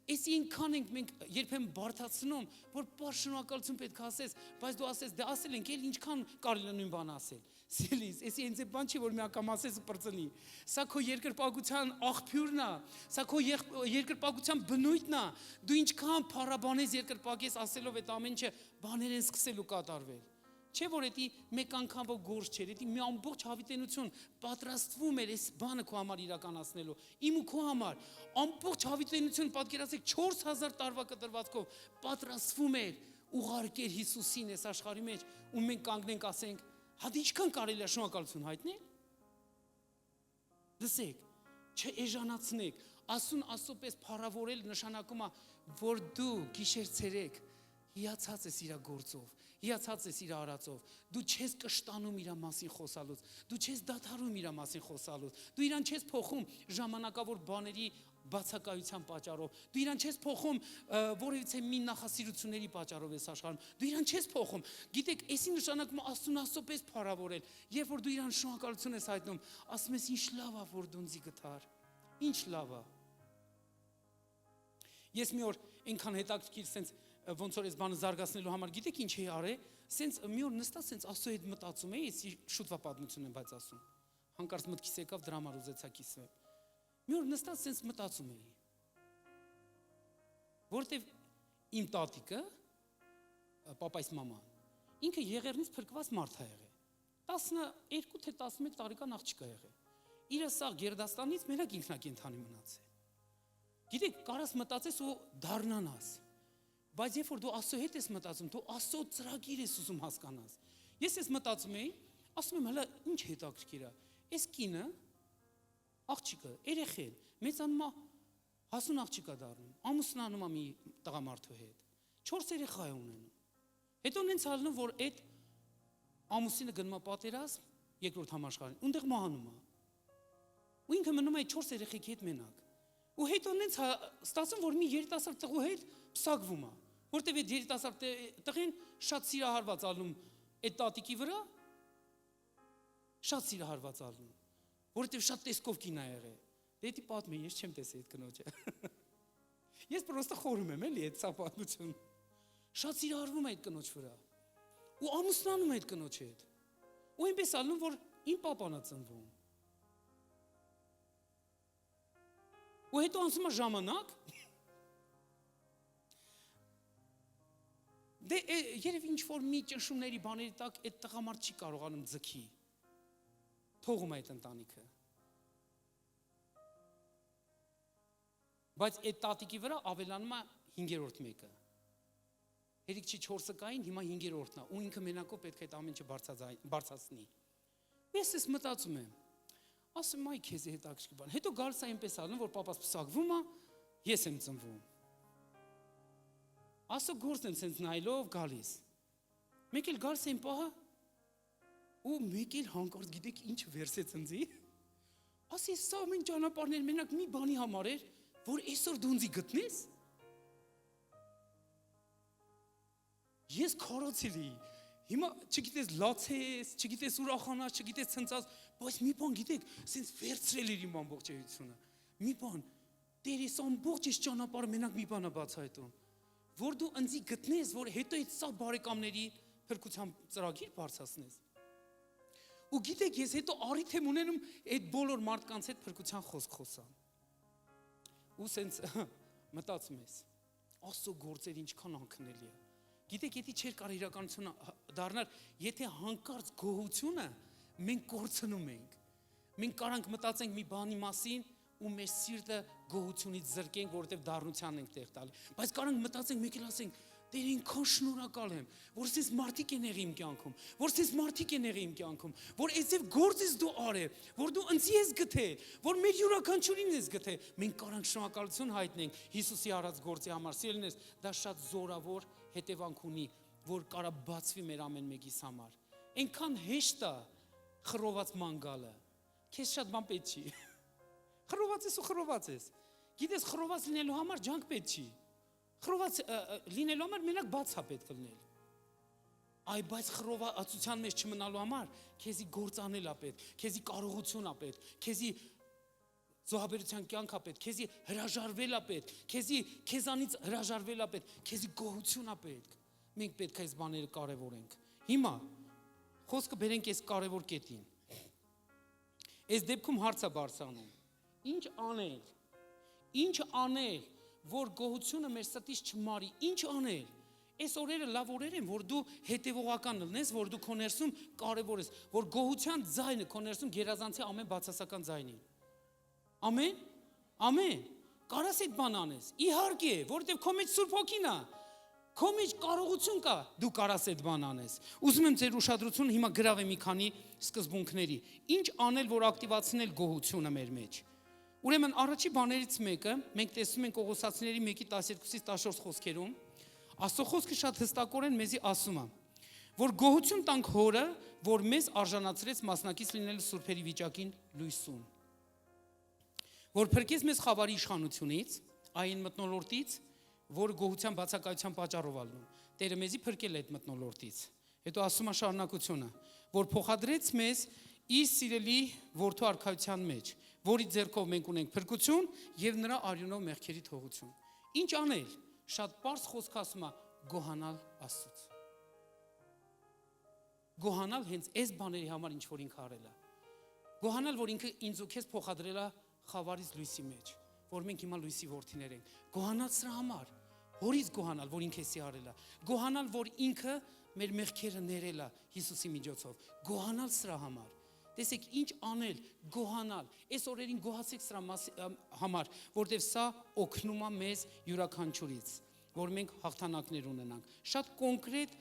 Այս ինքան ենք մենք երբեմն բարդացնում, որ բար շնորհակալություն պետք է ասես, բայց դու ասես, դե ասել ենք, էլ ինչքան կարելի է նույն բանը ասել։ Սիրելիս, էսի հենց այդ բան չի, որ մի անգամ ասես ու պրծնի։ Սա քո երկրպագության աղբյուրն է, սա քո երկրպագության բնույթն է։ Դու ինչքան փառաբանես երկրպագես ասելով այդ ամեն ինչը, բաներ են սկսելու կատարվել։ Չէ՞ որ էդի մեկ անգամով գործ չէր, էդի մի ամբողջ հավիտենություն պատրաստվում էր այս բանը քո համար իրականացնելու։ Իմ ու քո համար ամբողջ հավիտենություն պատկերացեք 4000 տարվա կտրվածքով պատրաստվում էր ուղարկել Հիսուսին այս աշխարհի մեջ, ու մենք կանգնենք ասենք, հա դե ինչքան կարելի է շնորհակալություն հայտնել։ Լսեք, չէժանացնեք, Աստծուն Աստծո պես փառավորել նշանակում է, որ դու գիշեր ցերեկ հիացած ես իր գործով, հիացած ես իր արածով, դու չես կշտանում իր մասին խոսալուց, դու չես դադարում իր մասին խոսալուց, դու իրան չես փոխում ժամանակավոր բաների բացակայության պատճառով, դու իրան չես փոխում որևիցե մի նախասիրությունների պատճառով ես աշխարհում, դու իրան չես փոխում։ Գիտեք, այսի նշանակում Աստծուն Աստծո պես փառավորել, երբ որ դու իրան շնորհակալություն ես հայտնում, ասում ես ինչ լավ է, որ դու ինձ գտար, ինչ լավ է։ Ես մի օր այնքան հետաքրքիր sense ոնց որ այս բանը զարգացնելու համար գիտեք ինչ էի արել, sense մի օր նստած sense Աստծո հետ մտածում էի, ես շուտվա պատմություն եմ բայց ասում։ Հանկարծ մտքիս եկավ դրա համար ուզեցա կիսվել։ Մի օր նստած sense մտածում էի։ Որտեվ իմ տատիկը, պապայիս մաման, ինքը եղեռնից փրկված մարդ է եղել։ 12 թե 11 տարեկան աղջիկ է եղել։ Իր սա Գերդաստանից մենակ ինքնակենթանի մնացել։ Գիտեք, կարաս մտածես ու դառնանաս։ Բայց երբ որ դու Աստծո հետ ես մտածում, դու Աստծո ծրագիր ես ուզում հասկանաս։ Ես ես մտածում էի, ասում եմ, հələ ինչ հետաքրքիր է։ Այս կինը, աղջիկը, երեխեն, մեծանում է, հասուն աղջիկ է դառնում, ամուսնանում է մի տղամարդու հետ։ 4 երեխա է ունենում։ Հետո նենց ալնում, որ այդ ամուսինը գնում է պատերազմ, երկրորդ համաշխարհային, ունդեղ մահանում է։ Ու ինքը մնում է 4 երեխեքի հետ մենակ։ Ու հետո նենց ստացվում, որ մի երիտասարդ տղու հետ փսակվում է, որտեվ այդ երիտասարդ տղեն շատ սիրահարված ալնում այդ տատիկի վրա, շատ սիրահարված ալնում, որտեվ շատ տեսքով կին է եղել։ Դե դի պատմի, ես չեմ տեսել այդ կնոջը։ Ես պրոստը խորում եմ էլի այդ սա պատմություն։ Շատ սիրահարվում է այդ կնոջ վրա։ Ու ամուսնանում է այդ կնոջ հետ։ Ու այնպես ալնում, որ իմ պապան է ծնվում։ Ու հետո անցում է ժամանակ, դե երևի ինչ որ մի ճնշումների բաների տակ այդ տղամարդ չի կարողանում ձգի։ Թողում է այդ ընտանիքը։ Բայց այդ տատիկի վրա ավելանում է 5-րդ մեկը։ Հերիք չի 4-ը կային, հիմա 5-րդն է, ու ինքը մենակով պետք է այդ ամեն ինչը բարձրացնի։ Ես ես մտածում եմ, ասում այ քեզ հետաքրքիր բան։ Հետո գալիս է այնպես անում, որ պապաս փսակվում է, ես եմ ծնվում։ Ասո գործն եմ սենց նայլով գալիս։ Մեկ էլ գալիս եմ պահը, ու մեկ էլ հանկարծ գիտեք ինչ վերսեց ինձի։ Ասի սա ամեն ճանապարհներ մենակ մի բանի համար էր, որ այսօր դու ինձի գտնես։ Ես քարացել էի։ Հիմա չգիտես լացես, չգիտես ուրախանաս, չգիտես ցնծած, բայց մի բան գիտեք, սենց վերցրել էր իմ ամբողջ էությունը։ Մի բան, Տեր ես ամբողջ այս ճանապարհը մենակ մի բան է բացահայտում, որ դու ինձի գտնես, որ հետո այդ սա բարեկամների փրկության ծրագիր բարձրացնես։ Ու գիտեք, ես հետո առիթ եմ ունենում այդ բոլոր մարդկանց հետ փրկության խոսք խոսամ։ Ու սենց մտածում ես, Աստծո գործեր ինչքան անքնելի է։ Գիտեք, եթե չէր կար իրականությունը դառնալ, եթե հանկարծ գոհությունը մենք կորցնում ենք։ Մենք կարանք մտածենք մի բանի մասին ու մեր սիրտը գոհությունից զրկենք, որովհետև դառնության ենք տեղ տալի։ Բայց կարանք մտածենք, մեկ էլ ասենք, Տեր ինքան շնորհակալ եմ, որ ես մարդիկ են եղի իմ կյանքում, որ ես մարդիկ են եղի իմ կյանքում, որ այսև գործից դու արել, որ դու ինձ ես գտել, որ մեր յուրաքանչյուրին ես գտել։ Մենք կարանք շնորհակալություն հայտնենք Հիսուսի արած գործի համար։ Սիրելիներս, դա շատ զորավոր հետևանք ունի, որ կարա բացվի մեր ամեն մեկիս համար։ Այնքան հեշտ է խռոված ման գալը։ Քեզ շատ բան պետք չի։ Խռոված ես ու խռոված ես։ Գիտես, խռոված լինելու համար ջանք պետք չի։ Խռոված լինելու համար մենակ բաց է պետք լինել։ Այ բայց խռովացության մեջ չմնալու համար քեզի գործ անել է պետք, քեզի կարողություն է պետք, քեզի զոհաբերության կյանք է պետք, քեզի հրաժարվել է պետք, քեզանից հրաժարվել է պետք, քեզի գոհություն է պետք։ Մենք պետք է այս բաները կարևորենք։ Հիմա խոսքը բերենք այս կարևոր կետին։ Այս դեպքում հարց է բարձրանում. ինչ անել, որ գոհությունը մեր ստից չմարի, ինչ անել։ Այս օրերը լավ օրեր են, որ դու հետևողական լինես, որ դու քո ներսում կարևոր ես, որ գոհության ձայնը քո ներսում գերազանցի ամեն բացասական ձայնին։ Ամեն։ Ամեն։ Կարաս այդ բան անես։ Իհարկե, որովհետև քո մեջ Սուրբ Հոգին է։ Քո մեջ կարողություն կա, դու կարաս այդ բան անես։ Ուզում եմ ձեր ուշադրությունը հիմա գրավեմ մի քանի սկզբունքների։ Ինչ անել, որ ակտիվացնել գոհությունը մեր մեջ։ Ուրեմն առաջի բաներից մեկը, մենք տեսնում ենք Կողոսացիների 1:12-ից 14 խոսքերում, Աստծո խոսքը շատ հստակորեն մեզի ասում է, որ գոհություն տանք Հորը, որ մեզ արժանացրեց մասնակից լինելու սուրբերի վիճակին լույսում։ Որ փրկեց մեզ խավարի իշխանությունից, այն մթնոլորտից, որ գոհության բացակայության պատճառով ալնում։ Տերը մեզի փրկել է այդ մթնոլորտից։ Հետո ասում է շարունակությունը, որ փոխադրեց մեզ իր սիրելի որդու արքայության մեջ, որի ձեռքով մենք ունենք փրկություն եւ նրա արյունով մեղքերի թողություն։ Ինչ անել։ Շատ պարզ խոսք ասում է գոհանալ Աստծուց։ Գոհանալ հենց այս բաների համար ինչ որ ինքը արել է։ Գոհանալ, որ ինքը ինձ ու քեզ փոխադրել է խավարից լույսի մեջ, որ մենք հիմա լույսի որդիներ ենք։ Գոհանալ սրա համար, հորից գոհանալ, որ ինքը էսի արել է։ Գոհանալ, որ ինքը մեր մեղքերը ներել է Հիսուսի միջոցով։ Գոհանալ սրա համար։ Տեսեք, ինչ անել, գոհանալ։ Այս օրերին գոհացեք սրա համար, որտեղ սա օգնում է մեզ յուրաքանչյուրից, որ մենք հաղթանակներ ունենանք։ Շատ կոնկրետ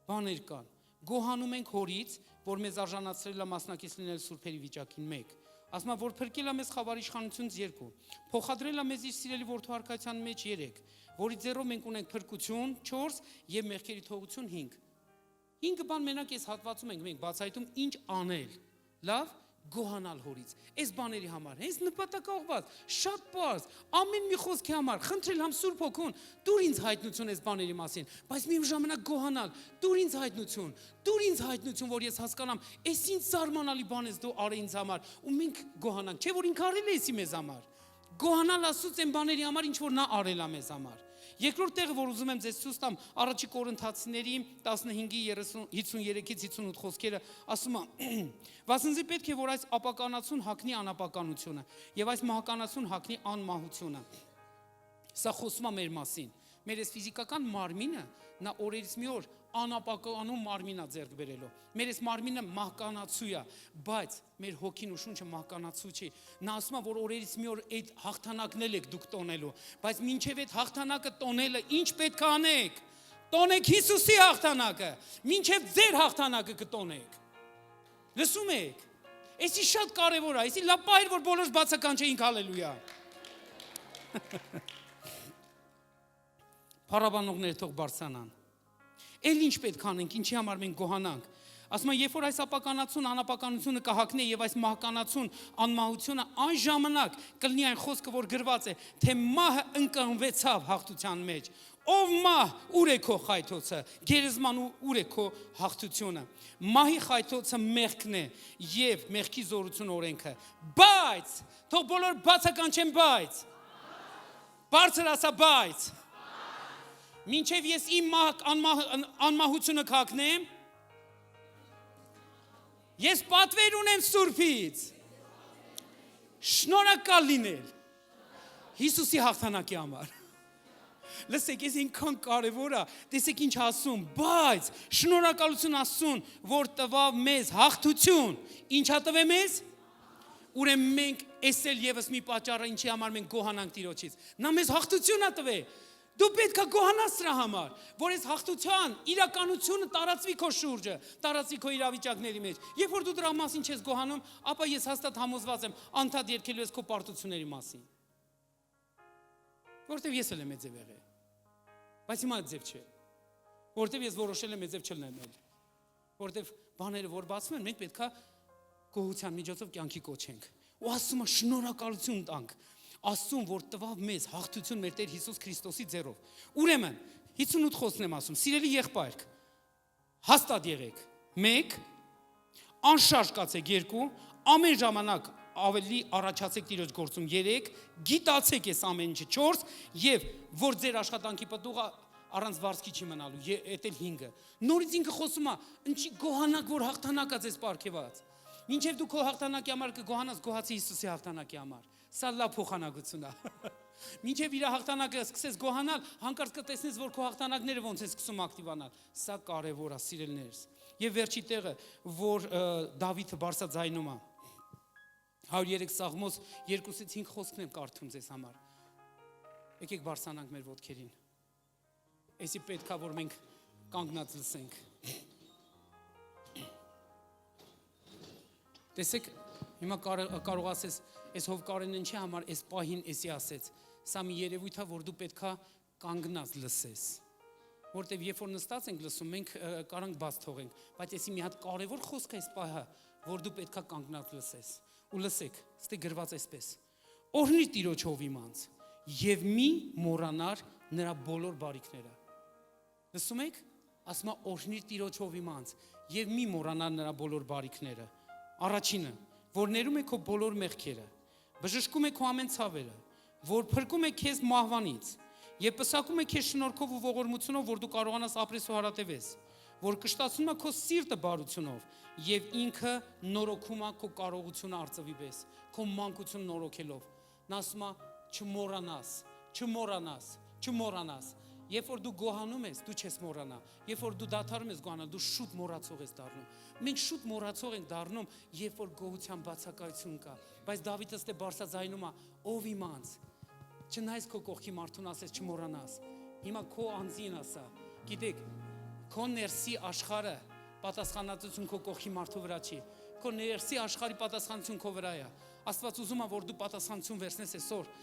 բաներ կան։ Գոհանում ենք Հորից, որ մեզ արժանացրել է մասնակից լինել սուրբերի վիճակին 1։ Ասում է, որ փրկել է մեզ խավարի իշխանությունից 2, փոխադրել է մեզ իր սիրելի որդու արքայության մեջ 3, որի ձեռով մենք ունենք փրկություն 4 եւ մեղքերի թողություն 5։ 5 բան մենակ այս հատվածում ենք մենք բացահայտում ինչ անել։ Լավ, գոհանալ Հորից։ Այս բաների համար, հենց նպատակաուղղված, շատ պարզ, ամեն մի խոսքի համար, խնդրել համ Սուրբ Հոգուն, դուր ինձ հայտնություն այս բաների մասին, բայց մի ժամանակ գոհանալ, դուր ինձ հայտնություն, որ ես հասկանամ, այս ինչ զարմանալի բան ես դու արել ինձ համար, ու մենք գոհանանք, չէ՞ որ ինքը արել է էսի մեզ համար։ Գոհանալ Աստծուց այն բաների համար, ինչ որ նա արել է մեզ համար։ Երկրորդ տեղը, որ ուզում եմ ձեզ ցույց տամ, առաջի Կորինթացիների 15:53-ից 58 խոսքերը ասում է. «Վասնզի պետք է որ այս ապականացուն հագնի անապականությունը, եւ այս մահկանացուն հագնի անմահությունը»։ Սա խոսում է մեր մասին, Մեր այս ֆիզիկական մարմինը նա օրերից մի օր անապականում մարմինա ձեռք բերելով։ Մեր այս մարմինը մահկանացու է, բայց մեր հոգին ու շունչը մահկանացու չի։ Նա ասում է, որ օրերից մի օր այդ հաղթանակն եք դուք տոնելու, բայց մինչև այդ հաղթանակը տոնելը ինչ պետք է անեք։ Տոնեք Հիսուսի հաղթանակը, մինչև ձեր հաղթանակը կտոնեք։ Լսում եք։ Էսի շատ կարևոր է, էսի լապա էր, որ բոլորս բացական չէինք, հալելույա։ Փառաբանողները թող բարձրանան։ Էլ ինչ պետք անենք, ինչի համար մենք գոհանանք։ Ասում եմ, երբ որ այս ապականացուն, անապականությունը կհագնի եւ այս մահկանացուն, անմահությունը այն ժամանակ կլինի այն խոսքը, որ գրված է, թե մահը ընկնվեցավ հաղթության մեջ։ Ով մահ, ուր է քո խայթոցը, գերեզման ուր է քո հաղթությունը։ Մահի խայթոցը մեղքն է եւ մեղքի զորություն օրենքը։ Բայց թող բոլոր բացական չեն, բայց բարձր ասա, բայց մինչև ես իմ անմահությունը կհագնեմ, ես պատվեր ունեմ Սուրբից շնորհակալ լինել Հիսուսի հաղթանակի համար։ Լսեք, ես ինքան կարևոր է, տեսեք ինչ ասում, բայց շնորհակալություն ասուն, որ տվավ մեզ հաղթություն, ինչա տվե մեզ, ուրեմն մենք էսել եւս մի պատճառը, ինչի համար մենք գոհանանք Տիրոջից, նա մեզ հաղթություն է տվե։ Դու պետք է գոհանաս դրա համար, որ այս հաղթության իրականությունը տարածվի քո շուրջը, տարածվի քո իրավիճակների մեջ։ Երբ որ դու դրա մասին չես գոհանում, ապա ես հաստատ համոզված եմ, անդադ երգելու ես քո պարտությունների մասին։ Որտեւ ես էլ եմ այդ ձև եղել։ Բայց հիմա այդ ձև չէ։ Որտեւ ես որոշել եմ այդ ձև չլնել։ Որտեւ բաները որ բացվում են, մենք պետքա գոհության միջոցով կյանքի կոչենք։ Ու ասում է շնորհակալություն տանք։ Ասում, որ տվավ մեզ հաղթություն մեր Տեր Հիսուս Քրիստոսի ձեռով։ Ուրեմն 58 խոսքն եմ ասում, սիրելի եղբայրք, հաստատ եղեք 1, անշարժ կացեք 2, ամեն ժամանակ ավելի առաջացեք Տիրոջ գործում 3, գիտացեք այս ամեն ինչը 4 եւ որ ձեր աշխատանքի պտուղը առանց վարձքի չի մնալու, էդ էլ 5-ը։ Նորից ինքը խոսում է, ինչի գոհանակ որ հաղթանակա ձեզ պարգևած։ Մինչև դու քո հաղթանակի համար կգոհանաս, գոհացի Հիսուսի հաղթանակի համար։ Սա լավ փոխանակություն է։ Մինչև իր հաղթանակը սկսես գոհանալ, հանկարծ կտեսնես, որ քո հաղթանակները ոնց է սկսում ակտիվանալ։ Սա կարևոր է, սիրելիներս։ Եվ վերջի տեղը, որ Դավիթը բարձրաձայնում է 103 Սաղմոս 2-ից 5 խոսքն եմ կարդում ձեզ համար։ Եկեք բարձրանանք մեր ոտքերին։ Էսի պետքա, որ մենք կանգնած լսենք։ Տեսեք, հիմա կարող ասես, այս Հովկարենն ինչի համար այս պահին էսի ասեց, սա մի երևույթ է, որ դու պետքա կանգնած լսես, որտեվ երբ որ նստած ենք լսում, մենք կարանք բաց թողենք, բայց էսի մի հատ կարևոր խոսք է այս պահը, որ դու պետքա կանգնած լսես, ու լսեք, ստե գրված այսպես, օրհնի Տիրոջ հովի մանց, եւ մի մոռանար նրա բոլոր բարիքները, լսում եք, ասում է օրհնի Տիրոջ հովի մանց, եւ մի մոռանար նրա բոլոր բարիքները, առաջինը, որ ներում է քո բոլոր մեղքերը, բժշկում է քո ամեն ցավերը, որ փրկում է քեզ մահվանից, եւ պսակում է քեզ շնորհքով ու ողորմությունով, որ դու կարողանաս ապրես ու հարատևես, որ կշտացնում է քո սիրտը բարությունով, եւ ինքը նորոգում է քո կարողությունը արծվի պես, քո մանկությունը նորոգելով։ Նա ասում է չմոռանաս, չմոռանաս, չմոռանաս։ Երբ որ դու գոհանում ես, դու չես մոռանա։ Երբ որ դու դադարում ես գոհանալ, դու շուտ մոռացող ես դառնում։ Մենք շուտ մոռացող ենք դառնում, երբ որ գոհության բացակայություն կա։ Բայց Դավիթը ստե բարձրաձայնում է, ով իմանց։ Չնայես քո կողքի մարդուն ասես չմոռանաս։ Հիմա քո անձին ասա։ Գիտեք, քո ներսի աշխարհը պատասխանատվություն քո կողքի մարդու վրա չի։ Քո ներսի աշխարհի պատասխանատվություն քո վրա է։ Աստված ուզում է, որ դու պատասխանատվություն վերցնես այսօր։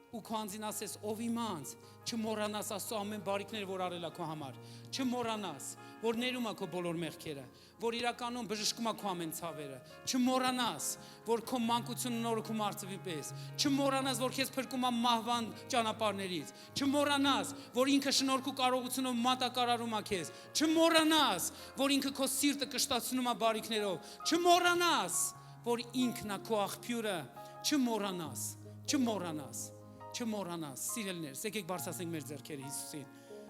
Ու քո անձին ասես, ով իմանց, չմոռանաս Աստծո ամեն բարիքները, որ արել է քո համար, չմոռանաս, որ ներում է քո բոլոր մեղքերը, որ իրականում բժշկում է քո ամեն ցավերը, չմոռանաս, որ քո մանկությունը նորոգում արծվի պես, չմոռանաս, որ քեզ փրկում է մահվան ճանապարհներից, չմոռանաս, որ ինքը շնորհք ու կարողությունով մատակարարում է քեզ, չմոռանաս, որ ինքը քո սիրտը կշտացնում է բարիքներով, չմոռանաս, որ ինքն է քո աղբյուրը, չմոռանաս, չմոռանաս, չմոռանաս, սիրելիներ, եկեք բարձրացնենք մեր ձեռքերը Հիսուսին,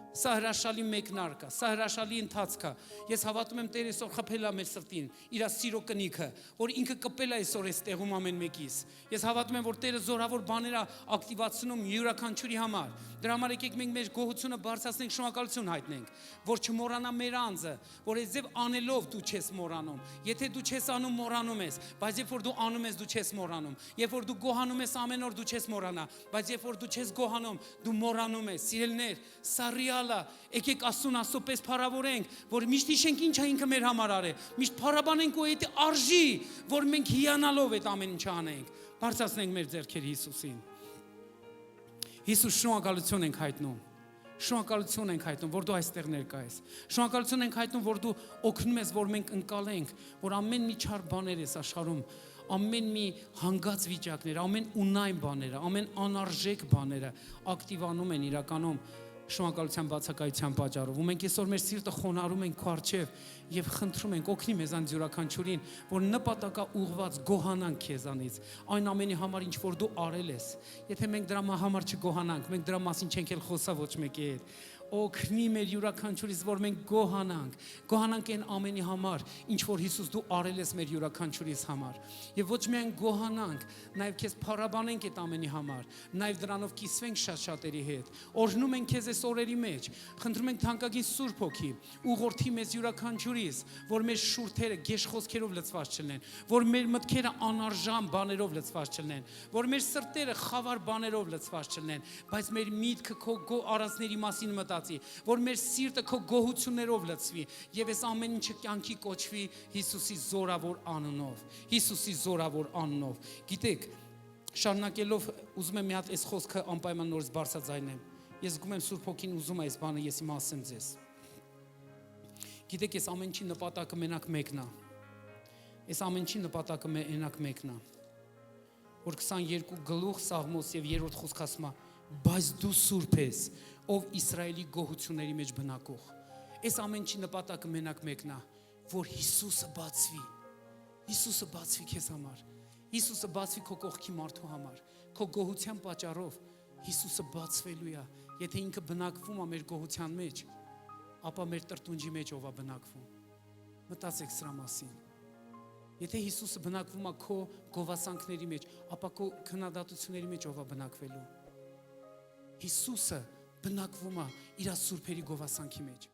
Սա հրաշալի մեկնարկա, սա հրաշալի ընթացք է։ Ես հավատում եմ Տեր այսօր խփել է մեր սրտին, իր սիրո կնիքը, որ ինքը կպել է այսօր այս տեղում ամեն մեկիս։ Ես հավատում եմ, որ Տերը զորավոր բաներ է ակտիվացնում յուրաքանչյուրի համար։ Դրա համար եկեք մենք մեր գոհությունը բարձրացնենք, շնորհակալություն հայտնենք, որ չմոռանա մեր անձը, որ այս ձև անելով դու չես մոռանում։ Եթե դու չես անում, մոռանում ես, բայց երբ որ դու անում ես, դու չես մոռանում։ Երբ որ դու գոհանում ես ամեն օր, դու չես մոռանա, բայց երբ որ դու չես գոհանում, դու մոռանում ես։ Սիրելիներ, սա ռեալ է։ Եկեք Աստծուն Աստծոպես փառավորենք, որ միշտ հիշենք ինչ է ինքը մեր համար արել։ Միշտ փառաբանենք ու այդ արժի, որ մենք հիանալով այդ ամեն ինչը անենք։ Բարձրացնենք մեր ձեռքերը Հիսուսին։ Հիսուս, շնորհակալություն ենք հայտնում։ Շնորհակալություն ենք հայտնում, որ դու այստեղ ներկա ես։ Շնորհակալություն ենք հայտնում, որ դու օգնում ես, որ մենք ընկալենք, որ ամեն մի չար բաներ ես աշխարհում, ամեն մի հանգած վիճակներ, ամեն ունայն բաները, ամեն անարժեք բաները ակտիվանում են իրականում շնորհակալության բացակայության պատճառով։ Ու մենք այսօր մեր սիրտը խոնարհում ենք քո առջև եւ խնդրում ենք օգնի մեզ այն յուրաքանչյուրին, որ նպատակա ուղված գոհանանք քեզանից, այն ամենի համար, ինչ որ դու արել ես։ Եթե մենք դրա համար չգոհանանք, մենք դրա մասին չենք էլ խոսա ոչ մեկի հետ։ Օգնի մեր յուրաքանչյուրից, որ մենք գոհանանք այն ամենի համար, ինչ որ Հիսուս դու արել ես մեր յուրաքանչյուրիս համար։ Եվ ոչ միայն գոհանանք, նաև քեզ փառաբանենք այդ ամենի համար, նաև դրանով կիսվենք շատ-շատերի հետ։ Օրհնում ենք քեզ այս օրերի մեջ։ Խնդրում ենք թանկագին Սուրբ Հոգի, ուղղորդի մեզ յուրաքանչյուրիս, որ մեր շուրթերը գեշ խոսքերով լցված չլինեն, որ մեր մտքերը անարժան բաներով լցված չլինեն, որ մեր սրտերը խավար բաներով լցված չլինեն, բայց մեր միտքը քո արածների մասին որ մեր սիրտը քո գոհություններով լցվի եւ այս ամեն ինչը կյանքի կոչվի Հիսուսի զորավոր անունով։ Հիսուսի զորավոր անունով։ Գիտեք, շարունակելով ուզում եմ մի հատ այս խոսքը անպայման նորից բարձրաձայնեմ։ Ես զգում եմ Սուրբ Հոգին ուզում է այս բանը ես իմ ասեմ ձեզ։ Գիտեք, այս ամեն ինչի նպատակը մենակ մեկն է։ Այս ամեն ինչի նպատակը մենակ մեկն է։ Որ 22 գլուխ Սաղմոս եւ 3-րդ խոսք ասում է. բայց դու սուրբ ես, ով Իսրայելի գոհությունների մեջ բնակող։ Այս ամեն ինչի նպատակը մենակ մեկն է, որ Հիսուսը բացվի։ Հիսուսը բացվի քեզ համար։ Հիսուսը բացվի քո կողքի մարդու համար։ Քո գոհության պատճառով Հիսուսը բացվելու է։ Եթե ինքը բնակվում է մեր գոհության մեջ, ապա մեր տրտունջի մեջ ով է բնակվում։ Մտածեք սրա մասին։ Եթե Հիսուսը բնակվում է քո գովասանքների մեջ, ապա քո քննադատությունների մեջ ով է բնակվելու։ Հիսուսը բնակվում է իր սուրբերի գովասանքի մեջ։